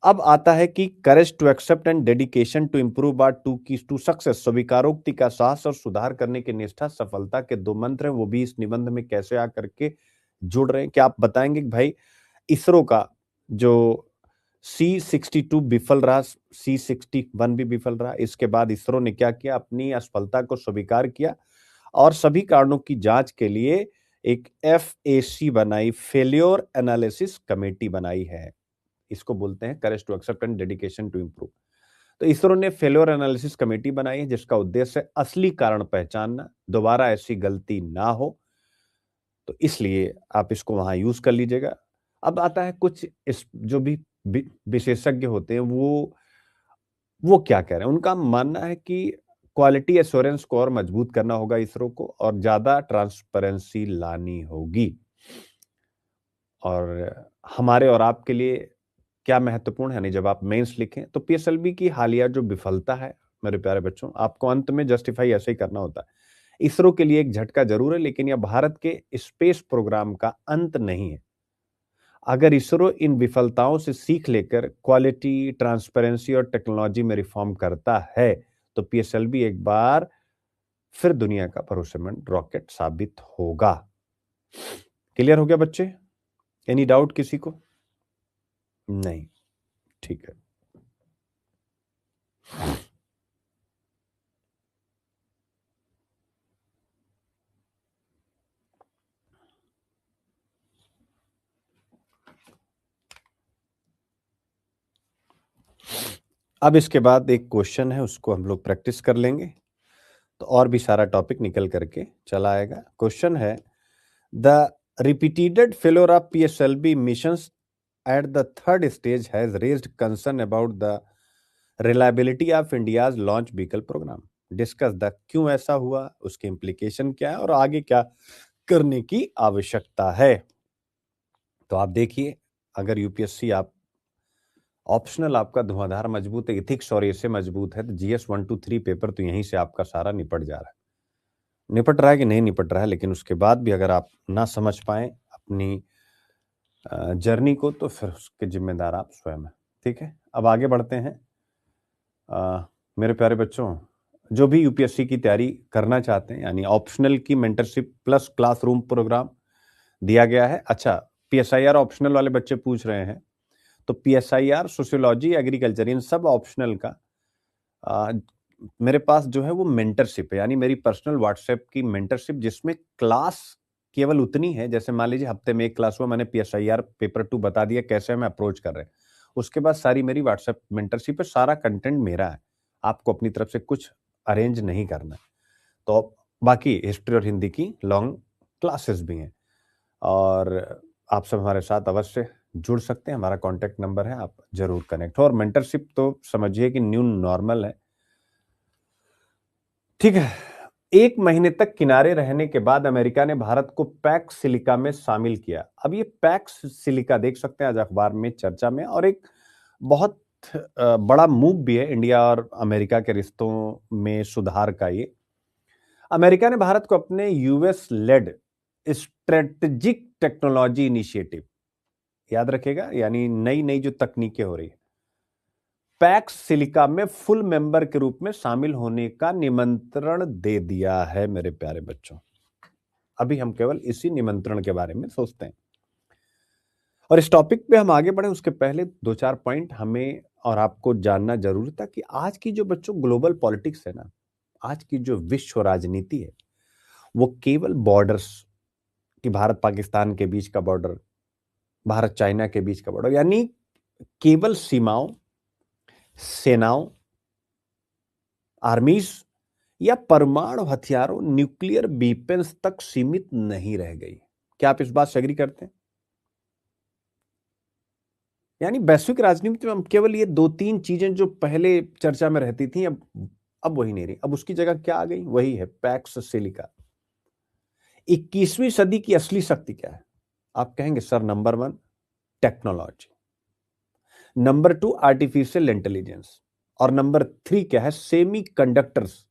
अब आता है कि courage to accept and dedication to improve are two keys to success, स्वीकारोक्ति का साहस और सुधार करने की निष्ठा सफलता के 2 मंत्र हैं, वो भी इस निबंध में कैसे आकर के जुड़ रहे हैं। क्या आप बताएंगे कि भाई इसरो का जो C62 विफल रहा, C61 भी विफल रहा, इसके बाद इसरो ने क्या किया, अपनी असफलता को स्वीकार किया और सभी कारणों की जांच के लिए एक FAC बनाई, फेल्योर एनालिसिस कमेटी बनाई है। इसको बोलते हैं courage to accept and dedication to improve. तो इसरो ने फेल्योर एनालिसिस कमेटी बनाई है जिसका उद्देश्य असली कारण पहचानना, दोबारा ऐसी गलती ना हो, तो इसलिए आप इसको वहां यूज कर लीजिएगा। अब आता है कुछ इस जो भी विशेषज्ञ होते हैं वो क्या कह रहे हैं, उनका मानना है कि क्वालिटी एश्योरेंस को और मजबूत करना होगा इसरो को, और ज्यादा ट्रांसपेरेंसी लानी होगी। और हमारे और आपके लिए क्या महत्वपूर्ण है, यानी जब आप मेंस लिखें तो पीएसएलवी की हालिया जो विफलता है मेरे प्यारे बच्चों, आपको अंत में जस्टिफाई ऐसे ही करना होता है। इसरो के लिए एक झटका जरूर है, लेकिन यह भारत के स्पेस प्रोग्राम का अंत नहीं है। अगर इसरो इन विफलताओं से सीख लेकर क्वालिटी, ट्रांसपेरेंसी और टेक्नोलॉजी में रिफॉर्म करता है तो पीएसएलवी एक बार फिर दुनिया का भरोसेमंद रॉकेट साबित होगा। क्लियर हो गया बच्चे? एनी डाउट किसी को? नहीं, ठीक है। अब इसके बाद एक क्वेश्चन है, उसको हम लोग प्रैक्टिस कर लेंगे तो और भी सारा टॉपिक निकल करके चला आएगा। क्वेश्चन है, the repeated failure of PSLV missions at the third stage has raised concern about the reliability of India's launch vehicle program. Discuss the क्यों ऐसा हुआ, उसके इम्प्लीकेशन क्या है और आगे क्या करने की आवश्यकता है। तो आप देखिए, अगर यूपीएससी आप ऑप्शनल आपका धुआंधार मजबूत है, इथिक्स और ऐसे मजबूत है, तो जीएस 1 2 3 पेपर तो यहीं से आपका सारा निपट जा रहा है। निपट रहा है कि नहीं निपट रहा है, लेकिन उसके बाद भी अगर आप ना समझ पाए अपनी जर्नी को तो फिर उसके जिम्मेदार आप स्वयं हैं। ठीक है, अब आगे बढ़ते हैं। मेरे प्यारे बच्चों, जो भी यूपीएससी की तैयारी करना चाहते हैं, यानी ऑप्शनल की मेंटरशिप प्लस क्लासरूम प्रोग्राम दिया गया है। अच्छा, पीएसआईआर ऑप्शनल वाले बच्चे पूछ रहे हैं, तो पीएसआईआर, सोशियोलॉजी, एग्रीकल्चर, इन सब ऑप्शनल का मेरे पास जो है वो मेंटरशिप है, यानी मेरी पर्सनल व्हाट्सएप की मेंटरशिप, जिसमें क्लास केवल उतनी है, जैसे मान लीजिए हफ्ते में एक क्लास हुआ, मैंने पीएसआईआर पेपर 2 बता दिया कैसे हम अप्रोच कर रहे हैं, उसके बाद सारी मेरी व्हाट्सएप मेंटरशिप है, सारा कंटेंट मेरा है, आपको अपनी तरफ से कुछ अरेंज नहीं करना है। तो बाकी हिस्ट्री और हिंदी की लॉन्ग क्लासेस भी हैं और आप सब हमारे साथ अवश्य जुड़ सकते हैं। हमारा कॉन्टैक्ट नंबर है, आप जरूर कनेक्ट हो। और मेंटरशिप तो समझिए कि न्यू नॉर्मल है। ठीक है, 1 महीने तक किनारे रहने के बाद अमेरिका ने भारत को पैक्स सिलिका में शामिल किया। अब ये पैक्स सिलिका देख सकते हैं आज अखबार में चर्चा में, और एक बहुत बड़ा मूव भी है इंडिया और अमेरिका के रिश्तों में सुधार का। ये अमेरिका ने भारत को अपने US led strategic technology initiative, याद रखेगा, यानी नई नई जो तकनीकें हो रही है, पैक्स सिलिका में फुल मेंबर के रूप में शामिल होने का निमंत्रण दे दिया है। मेरे प्यारे बच्चों, अभी हम केवल इसी निमंत्रण के बारे में सोचते हैं। और इस टॉपिक पे हम आगे बढ़े उसके पहले 2-4 पॉइंट हमें और आपको जानना जरूरी था कि आज की जो बच्चों ग्लोबल पॉलिटिक्स है ना, आज की जो विश्व राजनीति है, वो केवल बॉर्डर्स कि भारत पाकिस्तान के बीच का बॉर्डर, भारत चाइना के बीच का बॉर्डर, यानी केवल सीमाओं, सेनाओं, आर्मीज या परमाणु हथियारों, न्यूक्लियर वेपन्स तक सीमित नहीं रह गई। क्या आप इस बात से एग्री करते हैं? यानी वैश्विक राजनीति में हम केवल ये 2-3 चीजें जो पहले चर्चा में रहती थी, अब वही नहीं रही। अब उसकी जगह क्या आ गई? वही है पैक्स सिलिका। 21वीं सदी की असली शक्ति क्या है? आप कहेंगे sir, number 1 technology, number 2 artificial intelligence, और नंबर 3 क्या है? सेमी कंडक्टर्स,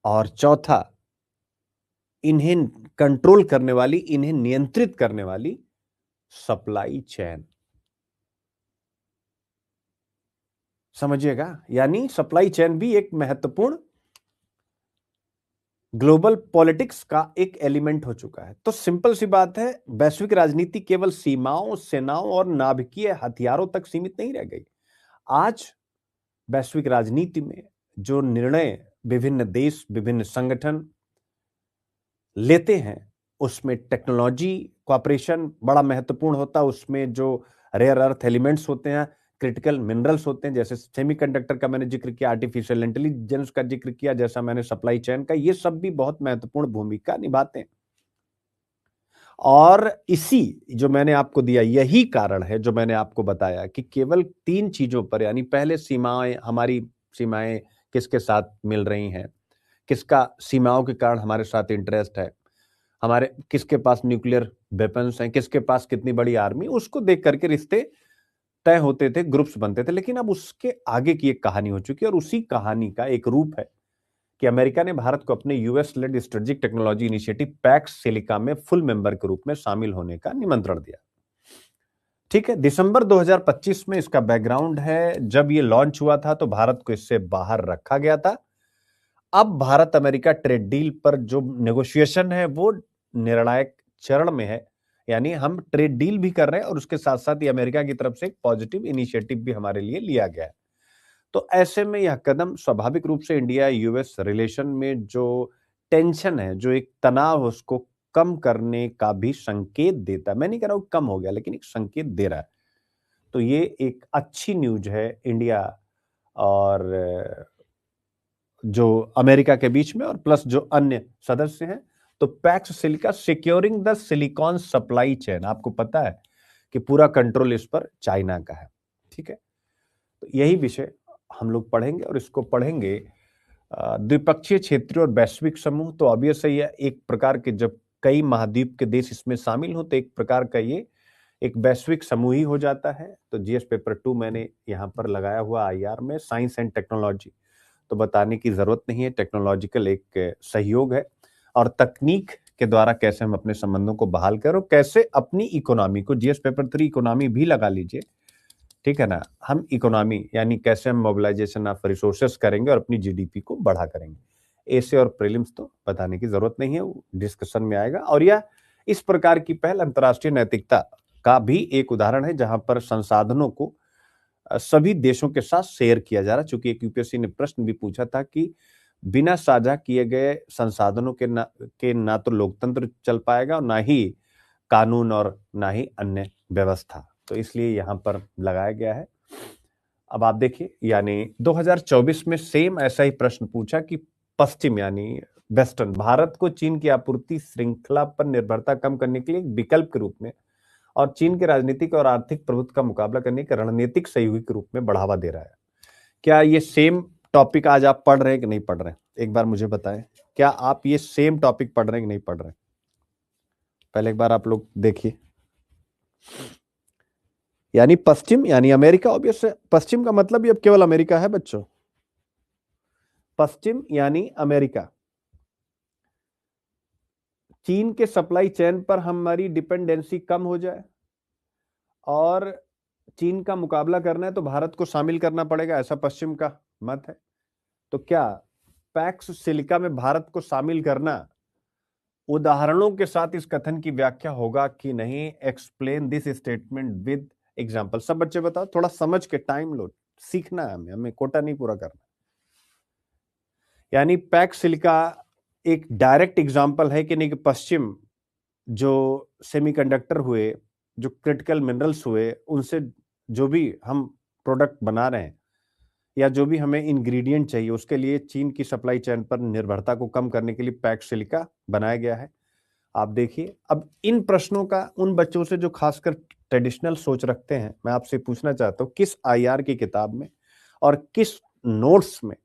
और चौथा इन्हें कंट्रोल करने वाली, इन्हें नियंत्रित करने वाली सप्लाई चेन। समझिएगा, यानी सप्लाई चेन भी एक महत्वपूर्ण ग्लोबल पॉलिटिक्स का एक एलिमेंट हो चुका है। तो सिंपल सी बात है, वैश्विक राजनीति केवल सीमाओं, सेनाओं और नाभिकीय हथियारों तक सीमित नहीं रह गई। आज वैश्विक राजनीति में जो निर्णय विभिन्न देश, विभिन्न संगठन लेते हैं, उसमें टेक्नोलॉजी कॉपरेशन बड़ा महत्वपूर्ण होता है। उसमें जो रेयर अर्थ एलिमेंट्स होते हैं, क्रिटिकल मिनरल्स होते हैं, जैसे सेमीकंडक्टर का मैंने जिक्र किया, आर्टिफिशियल इंटेलिजेंस का जिक्र किया, जैसा मैंने सप्लाई चेन का, ये सब भी बहुत महत्वपूर्ण भूमिका निभाते हैं। और इसी जो मैंने आपको दिया, यही कारण है जो मैंने आपको बताया कि केवल 3 चीजों पर, यानी पहले सीमाएं, हमारी सीमाएं किसके साथ मिल रही हैं, किसका सीमाओं के कारण हमारे साथ इंटरेस्ट है, हमारे किसके पास न्यूक्लियर वेपन्स हैं, किसके पास कितनी बड़ी आर्मी, उसको देख करके रिश्ते तय होते थे, ग्रुप्स बनते थे। लेकिन अब उसके आगे की एक कहानी हो चुकी है, और उसी कहानी का एक रूप है कि अमेरिका ने भारत को अपने US led strategic technology initiative PACS silica में फुल मेंबर के रूप में शामिल होने का निमंत्रण दिया। ठीक है, दिसंबर 2025 में इसका बैकग्राउंड है, जब ये लॉन्च हुआ था तो भारत को इससे बाहर रखा गया था। अब भारत अमेरिका ट्रेड डील पर जो नेगोशिएशन है वो निर्णायक चरण में है, यानी हम ट्रेड डील भी कर रहे हैं और उसके साथ साथ ही अमेरिका की तरफ से एक पॉजिटिव इनिशिएटिव भी हमारे लिए लिया गया है। तो ऐसे में यह कदम स्वाभाविक रूप से इंडिया यूएस रिलेशन में जो टेंशन है, जो एक तनाव है, उसको कम करने का भी संकेत देता है। मैं नहीं कह रहा हूं कम हो गया, लेकिन एक संकेत दे रहा है। तो ये एक अच्छी न्यूज है इंडिया और जो अमेरिका के बीच में और प्लस जो अन्य सदस्य हैं। तो PACS silica securing the silicon supply chain, आपको पता है कि पूरा कंट्रोल इस पर चाइना का है। ठीक है, तो यही विषय हम लोग पढ़ेंगे और इसको पढ़ेंगे द्विपक्षीय, क्षेत्रीय और वैश्विक समूह। तो ऑब्वियस है ये एक प्रकार के, जब कई महाद्वीप के देश इसमें शामिल होते, एक प्रकार का ये एक वैश्विक समूह ही हो जाता है। तो जीएस पेपर 2 मैंने यहाँ पर लगाया हुआ आईआर में, साइंस एंड टेक्नोलॉजी, तो बताने की जरूरत नहीं है, टेक्नोलॉजिकल एक सहयोग है और तकनीक के द्वारा कैसे हम अपने संबंधों को बहाल करें और कैसे अपनी इकोनॉमी को, जीएस पेपर 3 इकोनॉमी भी लगा लीजिए, ठीक है ना, हम इकोनॉमी यानी कैसे हम मोबिलाइजेशन ऑफ रिसोर्सेस करेंगे और अपनी जीडीपी को बढ़ा करेंगे। ऐसे और प्रीलिम्स तो बताने की जरूरत नहीं है, वो डिस्कशन में आएगा। और यह इस प्रकार की पहल अंतर्राष्ट्रीय नैतिकता का भी एक उदाहरण है, जहां पर संसाधनों को सभी देशों के साथ शेयर किया जा रहा। चूंकि एक यूपीएससी ने प्रश्न भी पूछा था कि बिना साझा किए गए संसाधनों के ना तो लोकतंत्र चल पाएगा और ना ही कानून और ना ही अन्य व्यवस्था, तो इसलिए यहां पर लगाया गया है। अब आप देखिए, यानी 2024 में सेम ऐसा ही प्रश्न पूछा कि पश्चिम यानी वेस्टर्न भारत को चीन की आपूर्ति श्रृंखला पर निर्भरता कम करने के लिए एक विकल्प के रूप में और चीन के राजनीतिक और आर्थिक प्रभुत्व का मुकाबला करने के रणनीतिक सहयोगी के रूप में बढ़ावा दे रहा है। क्या ये सेम टॉपिक आज आप पढ़ रहे हैं कि नहीं पढ़ रहे हैं? एक बार मुझे बताएं, क्या आप ये सेम टॉपिक पढ़ रहे हैं कि नहीं पढ़ रहे हैं? पहले एक बार आप लोग देखिए, यानी पश्चिम यानी अमेरिका, ऑब्वियस है पश्चिम का मतलब ये अब केवल अमेरिका है बच्चों। पश्चिम यानी अमेरिका, चीन के सप्लाई चेन पर हमारी डिपेंडेंसी कम हो जाए और चीन का मुकाबला करना है तो भारत को शामिल करना पड़ेगा, ऐसा पश्चिम का मत है। तो क्या पैक्स सिलिका में भारत को शामिल करना उदाहरणों के साथ इस कथन की व्याख्या होगा कि नहीं? Explain this statement with example. सब बच्चे बताओ, थोड़ा समझ के टाइम लो, सीखना है हमें कोटा नहीं पूरा करना। यानी पैक्स सिलिका एक डायरेक्ट एग्जाम्पल है कि नहीं कि पश्चिम जो सेमीकंडक्टर हुए, जो क्रिटिकल मिनरल्स हुए, उनसे जो भी हम प्रोडक्ट बना रहे हैं या जो भी हमें इंग्रेडिएंट चाहिए, उसके लिए चीन की सप्लाई चेन पर निर्भरता को कम करने के लिए पैक्स सिलिका बनाया गया है। आप देखिए, अब इन प्रश्नों का उन बच्चों से जो खासकर ट्रेडिशनल सोच रखते हैं, मैं आपसे पूछना चाहता हूं किस आईआर की किताब में और किस नोट्स में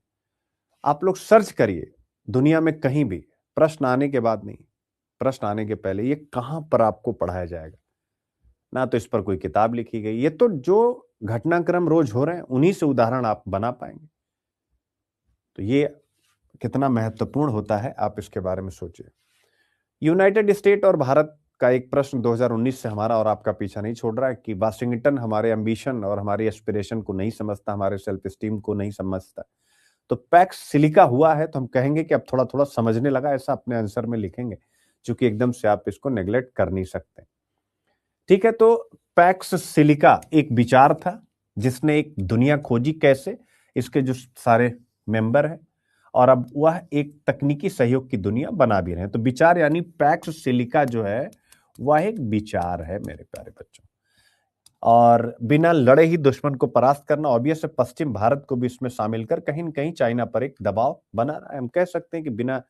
आप लोग सर्च करिए, दुनिया में कहीं भी प्रश्न आने के बाद नहीं, प्रश्न आने के पहले ये कहां पर आपको पढ़ाया जाएगा। ना तो इस पर कोई किताब लिखी गई, ये तो जो घटनाक्रम रोज हो रहे हैं उन्हीं से उदाहरण आप बना पाएंगे। तो ये कितना महत्वपूर्ण होता है, आप इसके बारे में सोचिए। यूनाइटेड स्टेट और भारत का एक प्रश्न 2019 से हमारा और आपका पीछा नहीं छोड़ रहा है कि वाशिंगटन हमारे एम्बिशन और हमारे एस्पिरेशन को नहीं समझता, हमारे सेल्फ स्टीम को नहीं समझता। तो पैक्स सिलिका हुआ है तो हम कहेंगे कि अब थोड़ा थोड़ा समझने लगा, ऐसा अपने आंसर में लिखेंगे, क्योंकि एकदम से आप इसको नेग्लेक्ट कर नहीं सकते। ठीक है, तो पैक्स सिलिका एक विचार था जिसने एक दुनिया खोजी कैसे, इसके जो सारे मेंबर हैं, और अब वह एक तकनीकी सहयोग की दुनिया बना भी रहे हैं। तो विचार यानी पैक्स सिलिका जो है वह एक विचार है मेरे प्यारे बच्चों, और बिना लड़े ही दुश्मन को परास्त करना। ऑब्वियस है पश्चिम भारत को भी इसमें शामिल कर कहीं न कहीं चाइना पर एक दबाव बना रहा है। हम कह सकते हैं कि बिना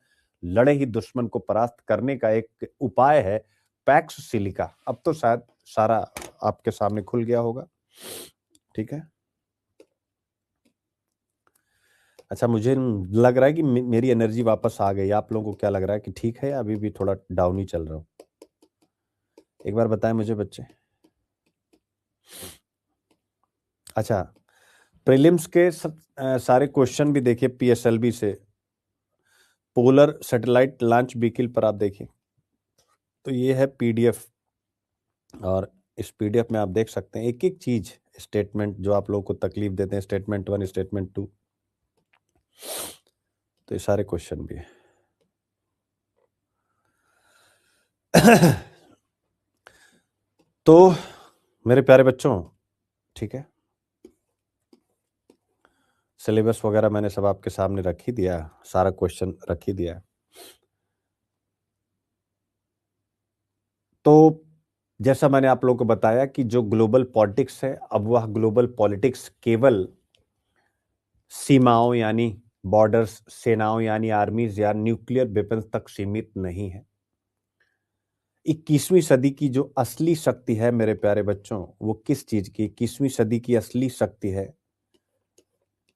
लड़े ही दुश्मन को परास्त करने का एक उपाय है पैक्स सिलिका। अब तो शायद सारा आपके सामने खुल गया होगा। ठीक है, अच्छा, मुझे लग रहा है कि मेरी एनर्जी वापस आ गई। आप लोगों को क्या लग रहा है कि ठीक है, अभी भी थोड़ा डाउन ही चल रहा हूं? एक बार बताएं मुझे बच्चे। अच्छा, प्रीलिम्स के सारे क्वेश्चन भी देखिए पीएसएलवी से, पोलर सैटेलाइट लॉन्च व्हीकल पर आप देखिए, तो ये है पीडीएफ, और इस पीडीएफ में आप देख सकते हैं एक एक चीज, स्टेटमेंट जो आप लोगों को तकलीफ देते हैं, स्टेटमेंट 1, स्टेटमेंट 2, तो ये सारे क्वेश्चन भी है। तो मेरे प्यारे बच्चों, ठीक है, सिलेबस वगैरह मैंने सब आपके सामने रख ही दिया, सारा क्वेश्चन रख ही दिया। तो जैसा मैंने आप लोगों को बताया कि जो ग्लोबल पॉलिटिक्स है, अब वह ग्लोबल पॉलिटिक्स केवल सीमाओं यानी बॉर्डर्स, सेनाओं यानी आर्मीज या न्यूक्लियर वेपन्स तक सीमित नहीं है। 21वीं सदी की जो असली शक्ति है मेरे प्यारे बच्चों, वो किस चीज की? 21वीं सदी की असली शक्ति है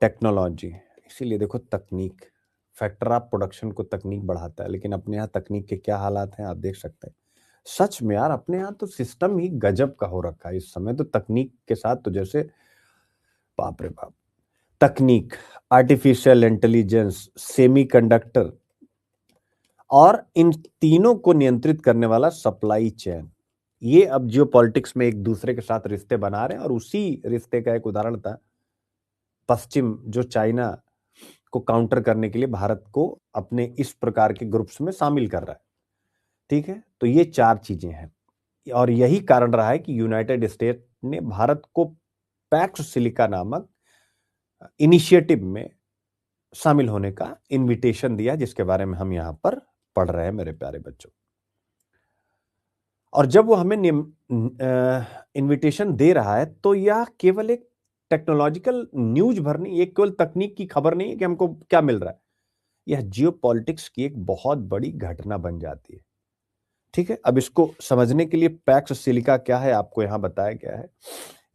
टेक्नोलॉजी। इसीलिए देखो, तकनीक, फैक्टर ऑफ प्रोडक्शन को तकनीक बढ़ाता है, लेकिन अपने यहाँ तकनीक के क्या हालात हैं आप देख सकते हैं। सच में यार, अपने यहाँ तो सिस्टम ही गजब का हो रखा है इस समय, तो तकनीक के साथ तो जैसे बाप रे बाप। तकनीक, आर्टिफिशियल इंटेलिजेंस, सेमीकंडक्टर, और इन तीनों को नियंत्रित करने वाला सप्लाई चेन, ये अब जियो पॉलिटिक्स में एक दूसरे के साथ रिश्ते बना रहे हैं। और उसी रिश्ते का एक उदाहरण था पश्चिम, जो चाइना को काउंटर करने के लिए भारत को अपने इस प्रकार के ग्रुप्स में शामिल कर रहा है। ठीक है, तो ये चार चीजें हैं, और यही कारण रहा है कि यूनाइटेड स्टेट ने भारत को पैक्स सिलिका नामक इनिशिएटिव में शामिल होने का इनविटेशन दिया, जिसके बारे में हम यहां पर पढ़ रहे हैं मेरे प्यारे बच्चों। और जब वो हमें इनविटेशन दे रहा है, तो यह केवल एक टेक्नोलॉजिकल न्यूज भर नहीं, ये केवल तकनीक की खबर नहीं है कि हमको क्या मिल रहा है, यह जियो पॉलिटिक्स की एक बहुत बड़ी घटना बन जाती है। ठीक है, अब इसको समझने के लिए पैक्स सिलिका क्या है आपको यहां बताया गया है।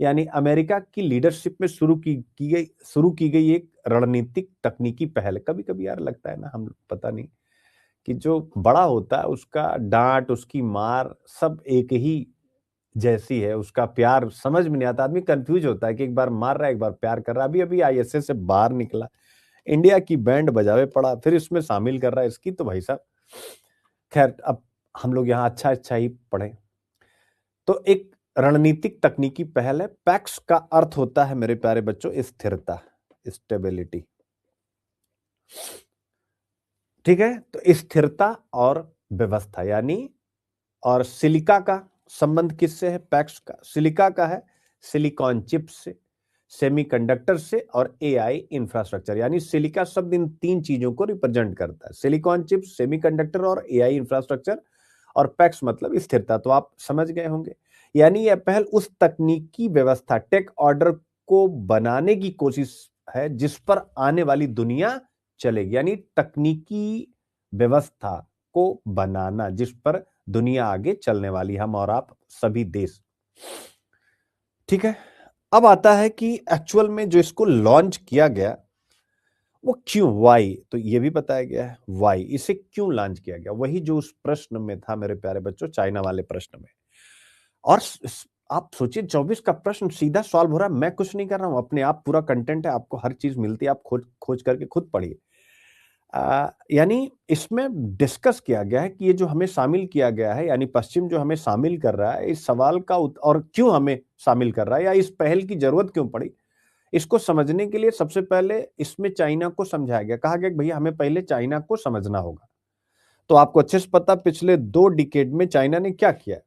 यानी अमेरिका की लीडरशिप में शुरू की गई एक रणनीतिक तकनीकी पहल। कभी कभी यार लगता है ना, हम पता नहीं कि जो बड़ा होता है उसका डांट, उसकी मार सब एक ही जैसी है, उसका प्यार समझ में नहीं आता, आदमी कंफ्यूज होता है कि एक बार मार रहा है एक बार प्यार कर रहा है। अभी अभी आईएसएस से बाहर निकला, इंडिया की बैंड बजावे पड़ा, फिर इसमें शामिल कर रहा है इसकी, तो भाई साहब खैर, अब हम लोग यहाँ अच्छा अच्छा ही पढ़े। तो एक रणनीतिक तकनीकी पहल है। पैक्स का अर्थ होता है मेरे प्यारे बच्चों स्थिरता, स्टेबिलिटी। ठीक है, तो स्थिरता और व्यवस्था यानी, और सिलिका का संबंध किससे है? पैक्स का सिलिका का है सिलिकॉन चिप से, सेमीकंडक्टर से, और एआई इंफ्रास्ट्रक्चर। यानी सिलिका शब्द इन तीन चीजों को रिप्रेजेंट करता है, सिलिकॉन चिप, सेमीकंडक्टर और एआई इंफ्रास्ट्रक्चर। और पैक्स मतलब स्थिरता, तो आप समझ गए होंगे। यानी यह पहल उस तकनीकी व्यवस्था, टेक ऑर्डर को बनाने की कोशिश है जिस पर आने वाली दुनिया चलेगी। यानी तकनीकी व्यवस्था को बनाना जिस पर दुनिया आगे चलने वाली, हम और आप सभी देश। ठीक है, अब आता है कि एक्चुअल में जो इसको लॉन्च किया गया वो क्यों, वाई, तो ये भी बताया गया है वाई, इसे क्यों लॉन्च किया गया, वही जो उस प्रश्न में था मेरे प्यारे बच्चों, चाइना वाले प्रश्न में। और आप सोचिए 24 का प्रश्न सीधा सॉल्व हो रहा है, मैं कुछ नहीं कर रहा हूं, अपने आप पूरा कंटेंट है, आपको हर चीज मिलती है, आप खोज खोज करके खुद पढ़िए। यानी इसमें डिस्कस किया गया है कि ये जो हमें शामिल किया गया है, यानी पश्चिम जो हमें शामिल कर रहा है, इस सवाल का और क्यों हमें शामिल कर रहा है, या इस पहल की जरूरत क्यों पड़ी, इसको समझने के लिए सबसे पहले इसमें चाइना को समझाया गया। कहा गया कि भैया हमें पहले चाइना को समझना होगा। तो आपको अच्छे से पता, पिछले 2 डिकेड में चाइना ने क्या किया,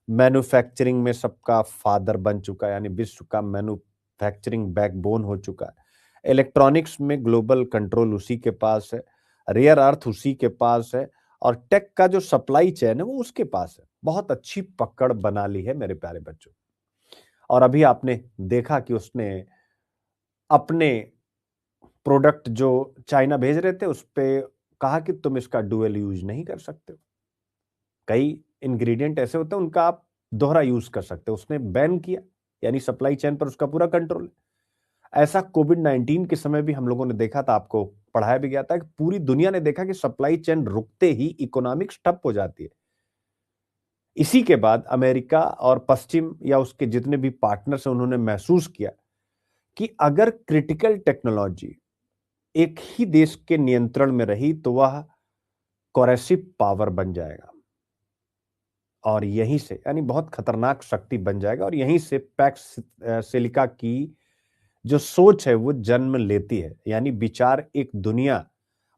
मैन्युफैक्चरिंग में सबका फादर बन चुका है, यानी विश्व का मैन्युफैक्चरिंग बैकबोन हो चुका है। इलेक्ट्रॉनिक्स में ग्लोबल कंट्रोल उसी के पास है, रेयर अर्थ उसी के पास है, और टेक का जो सप्लाई चेन है वो उसके पास है। बहुत अच्छी पकड़ बना ली है मेरे प्यारे बच्चों। और अभी आपने देखा कि उसने अपने प्रोडक्ट जो चाइना भेज रहे थे उस पे कहा कि तुम इसका डुअल यूज नहीं कर सकते हो, कई इंग्रेडिएंट ऐसे होते हैं उनका आप दोहरा यूज कर सकते हो, उसने बैन किया। यानी सप्लाई चेन पर उसका पूरा कंट्रोल है। ऐसा कोविड-19 के समय भी हम लोगों ने देखा था, आपको पढ़ाया भी गया था कि पूरी दुनिया ने देखा कि सप्लाई चेन रुकते ही इकोनॉमिक्स ठप हो जाती है। इसी के बाद अमेरिका और पश्चिम या उसके जितने भी पार्टनर्स हैं, उन्होंने महसूस किया कि अगर क्रिटिकल टेक्नोलॉजी एक ही देश के नियंत्रण में रही तो वह कोरेसिव पावर बन जाएगा और यहीं से यानी बहुत खतरनाक शक्ति बन जाएगा और यहीं से पैक्स सिलिका की जो सोच है वो जन्म लेती है। यानी विचार एक दुनिया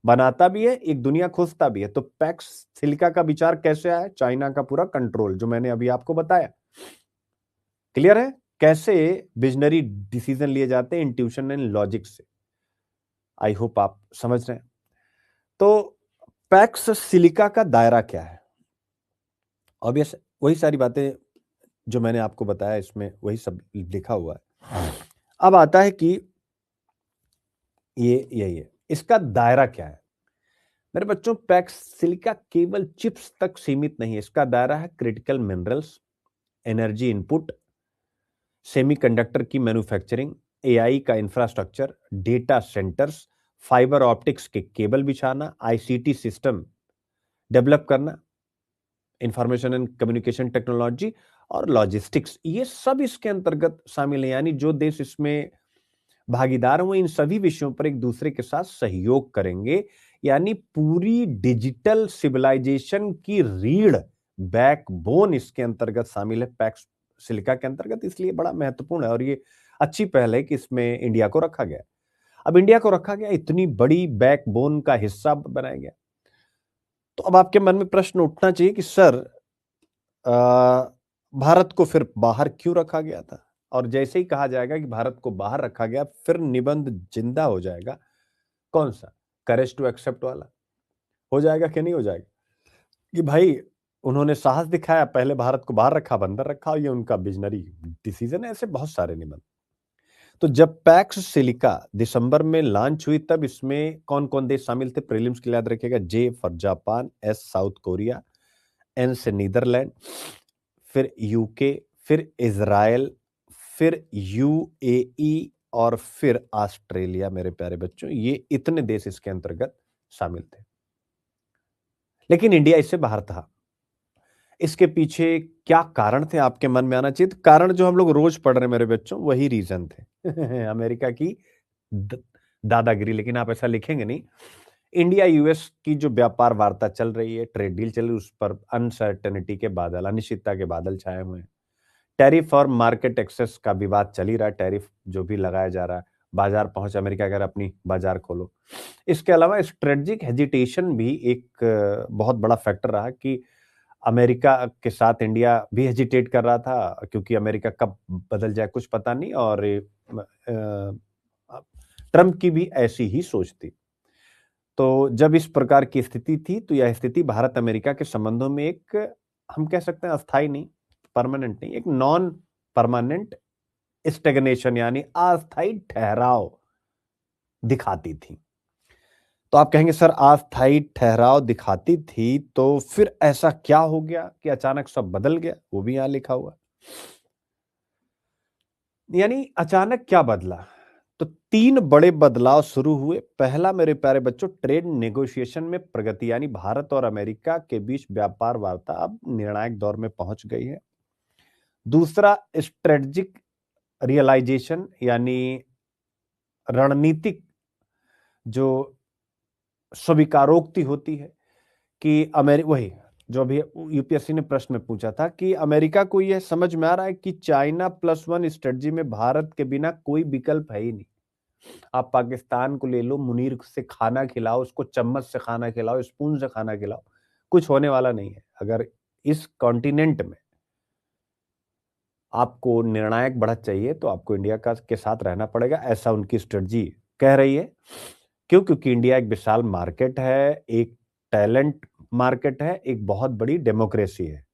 बनाता भी है, एक दुनिया खोजता भी है। तो पैक्स सिलिका का विचार कैसे आया? चाइना का पूरा कंट्रोल, जो मैंने अभी आपको बताया। क्लियर है कैसे विजनरी डिसीजन लिए जाते हैं? इंट्यूशन एंड लॉजिक से। आई होप आप समझ रहे हैं। तो पैक्स सिलिका का दायरा क्या है? ऑब्वियस वही सारी बातें जो मैंने आपको बताया, इसमें वही सब लिखा हुआ है। अब आता है कि ये यही है, इसका दायरा क्या है मेरे बच्चों? पैक्स सिलिका केवल चिप्स तक सीमित नहीं है। इसका दायरा है critical minerals, energy input, semiconductor की मैन्युफैक्चरिंग, एआई का infrastructure, data centres, fibre optics के केबल बिछाना, आईसीटी सिस्टम डेवलप करना, इंफॉर्मेशन एंड कम्युनिकेशन टेक्नोलॉजी और लॉजिस्टिक्स, ये सब इसके अंतर्गत शामिल है। यानी जो देश इसमें भागीदार हैं वो इन सभी विषयों पर एक दूसरे के साथ सहयोग करेंगे। यानी पूरी डिजिटल सिविलाइजेशन की रीढ़, बैकबोन इसके अंतर्गत शामिल है पैक्स सिलिका के अंतर्गत। इसलिए बड़ा महत्वपूर्ण है और ये अच्छी पहल है कि इसमें इंडिया को रखा गया। अब इंडिया को रखा गया, इतनी बड़ी बैकबोन का हिस्सा बनाया गया। तो अब आपके मन में प्रश्न उठना चाहिए कि सर भारत को फिर बाहर क्यों रखा गया था? और जैसे ही कहा जाएगा कि भारत को बाहर रखा गया, फिर निबंध जिंदा हो जाएगा। कौन सा? करेज टू एक्सेप्ट वाला हो जाएगा कि नहीं हो जाएगा? कि भाई उन्होंने साहस दिखाया, पहले भारत को बाहर रखा, बंदर रखा, ये उनका विजनरी डिसीजन है। ऐसे बहुत सारे निबंध। तो जब पैक्स सिलिका दिसंबर में लॉन्च हुई, तब इसमें कौन कौन देश शामिल थे? प्रीलिम्स के लिए याद रखिएगा। J for Japan, S South Korea, N से नीदरलैंड, फिर यूके, फिर इजराइल, फिर यूएई और फिर ऑस्ट्रेलिया। मेरे प्यारे बच्चों, ये इतने देश इसके अंतर्गत शामिल थे, लेकिन इंडिया इससे बाहर था। इसके पीछे क्या कारण थे? आपके मन में आना चाहिए। तो कारण जो हम लोग रोज पढ़ रहे हैं मेरे बच्चों, वही रीजन थे। अमेरिका की दादागिरी। लेकिन आप ऐसा लिखेंगे नहीं। इंडिया यूएस की जो व्यापार वार्ता चल रही है, ट्रेड डील चल रही है, उस पर अनसर्टेनिटी के बादल, अनिश्चितता के बादल छाए हुए हैं। टैरिफ और मार्केट एक्सेस का विवाद चल ही रहा है। टैरिफ जो भी लगाया जा रहा है, बाजार पहुंच, अमेरिका अगर अपनी बाजार खोलो। इसके अलावा स्ट्रेटेजिक हेजिटेशन भी एक बहुत बड़ा फैक्टर रहा कि अमेरिका के साथ इंडिया भी हेजिटेट कर रहा था, क्योंकि अमेरिका कब बदल जाए कुछ पता नहीं। और ट्रंप की भी ऐसी ही सोच थी। तो जब इस प्रकार की स्थिति थी, तो यह स्थिति भारत अमेरिका के संबंधों में एक, हम कह सकते हैं अस्थाई नहीं, परमानेंट नहीं, एक नॉन परमानेंट स्टेगनेशन यानी अस्थाई ठहराव दिखाती थी। तो आप कहेंगे सर अस्थाई ठहराव दिखाती थी, तो फिर ऐसा क्या हो गया कि अचानक सब बदल गया? वो भी यहां लिखा हुआ। यानी अचानक क्या बदला? तो 3 बड़े बदलाव शुरू हुए। पहला मेरे प्यारे बच्चों, ट्रेड नेगोशिएशन में प्रगति, यानी भारत और अमेरिका के बीच व्यापार वार्ता अब निर्णायक दौर में पहुंच गई है। दूसरा, स्ट्रेटेजिक रियलाइजेशन, यानी रणनीतिक जो स्वीकारोक्ति होती है कि वही जो अभी यूपीएससी ने प्रश्न में पूछा था कि अमेरिका को यह समझ में आ रहा है कि चाइना +1 स्ट्रेटजी में भारत के बिना कोई विकल्प है ही नहीं। आप पाकिस्तान को ले लो, मुनीर से खाना खिलाओ, उसको चम्मच से खाना खिलाओ, स्पून से खाना खिलाओ, कुछ होने वाला नहीं है। अगर इस कॉन्टिनेंट में आपको निर्णायक बढ़त चाहिए, तो आपको इंडिया का के साथ रहना पड़ेगा। ऐसा उनकी स्ट्रेटजी कह रही है। क्यों? क्योंकि इंडिया एक विशाल मार्केट है, एक टैलेंट मार्केट है, एक बहुत बड़ी डेमोक्रेसी है।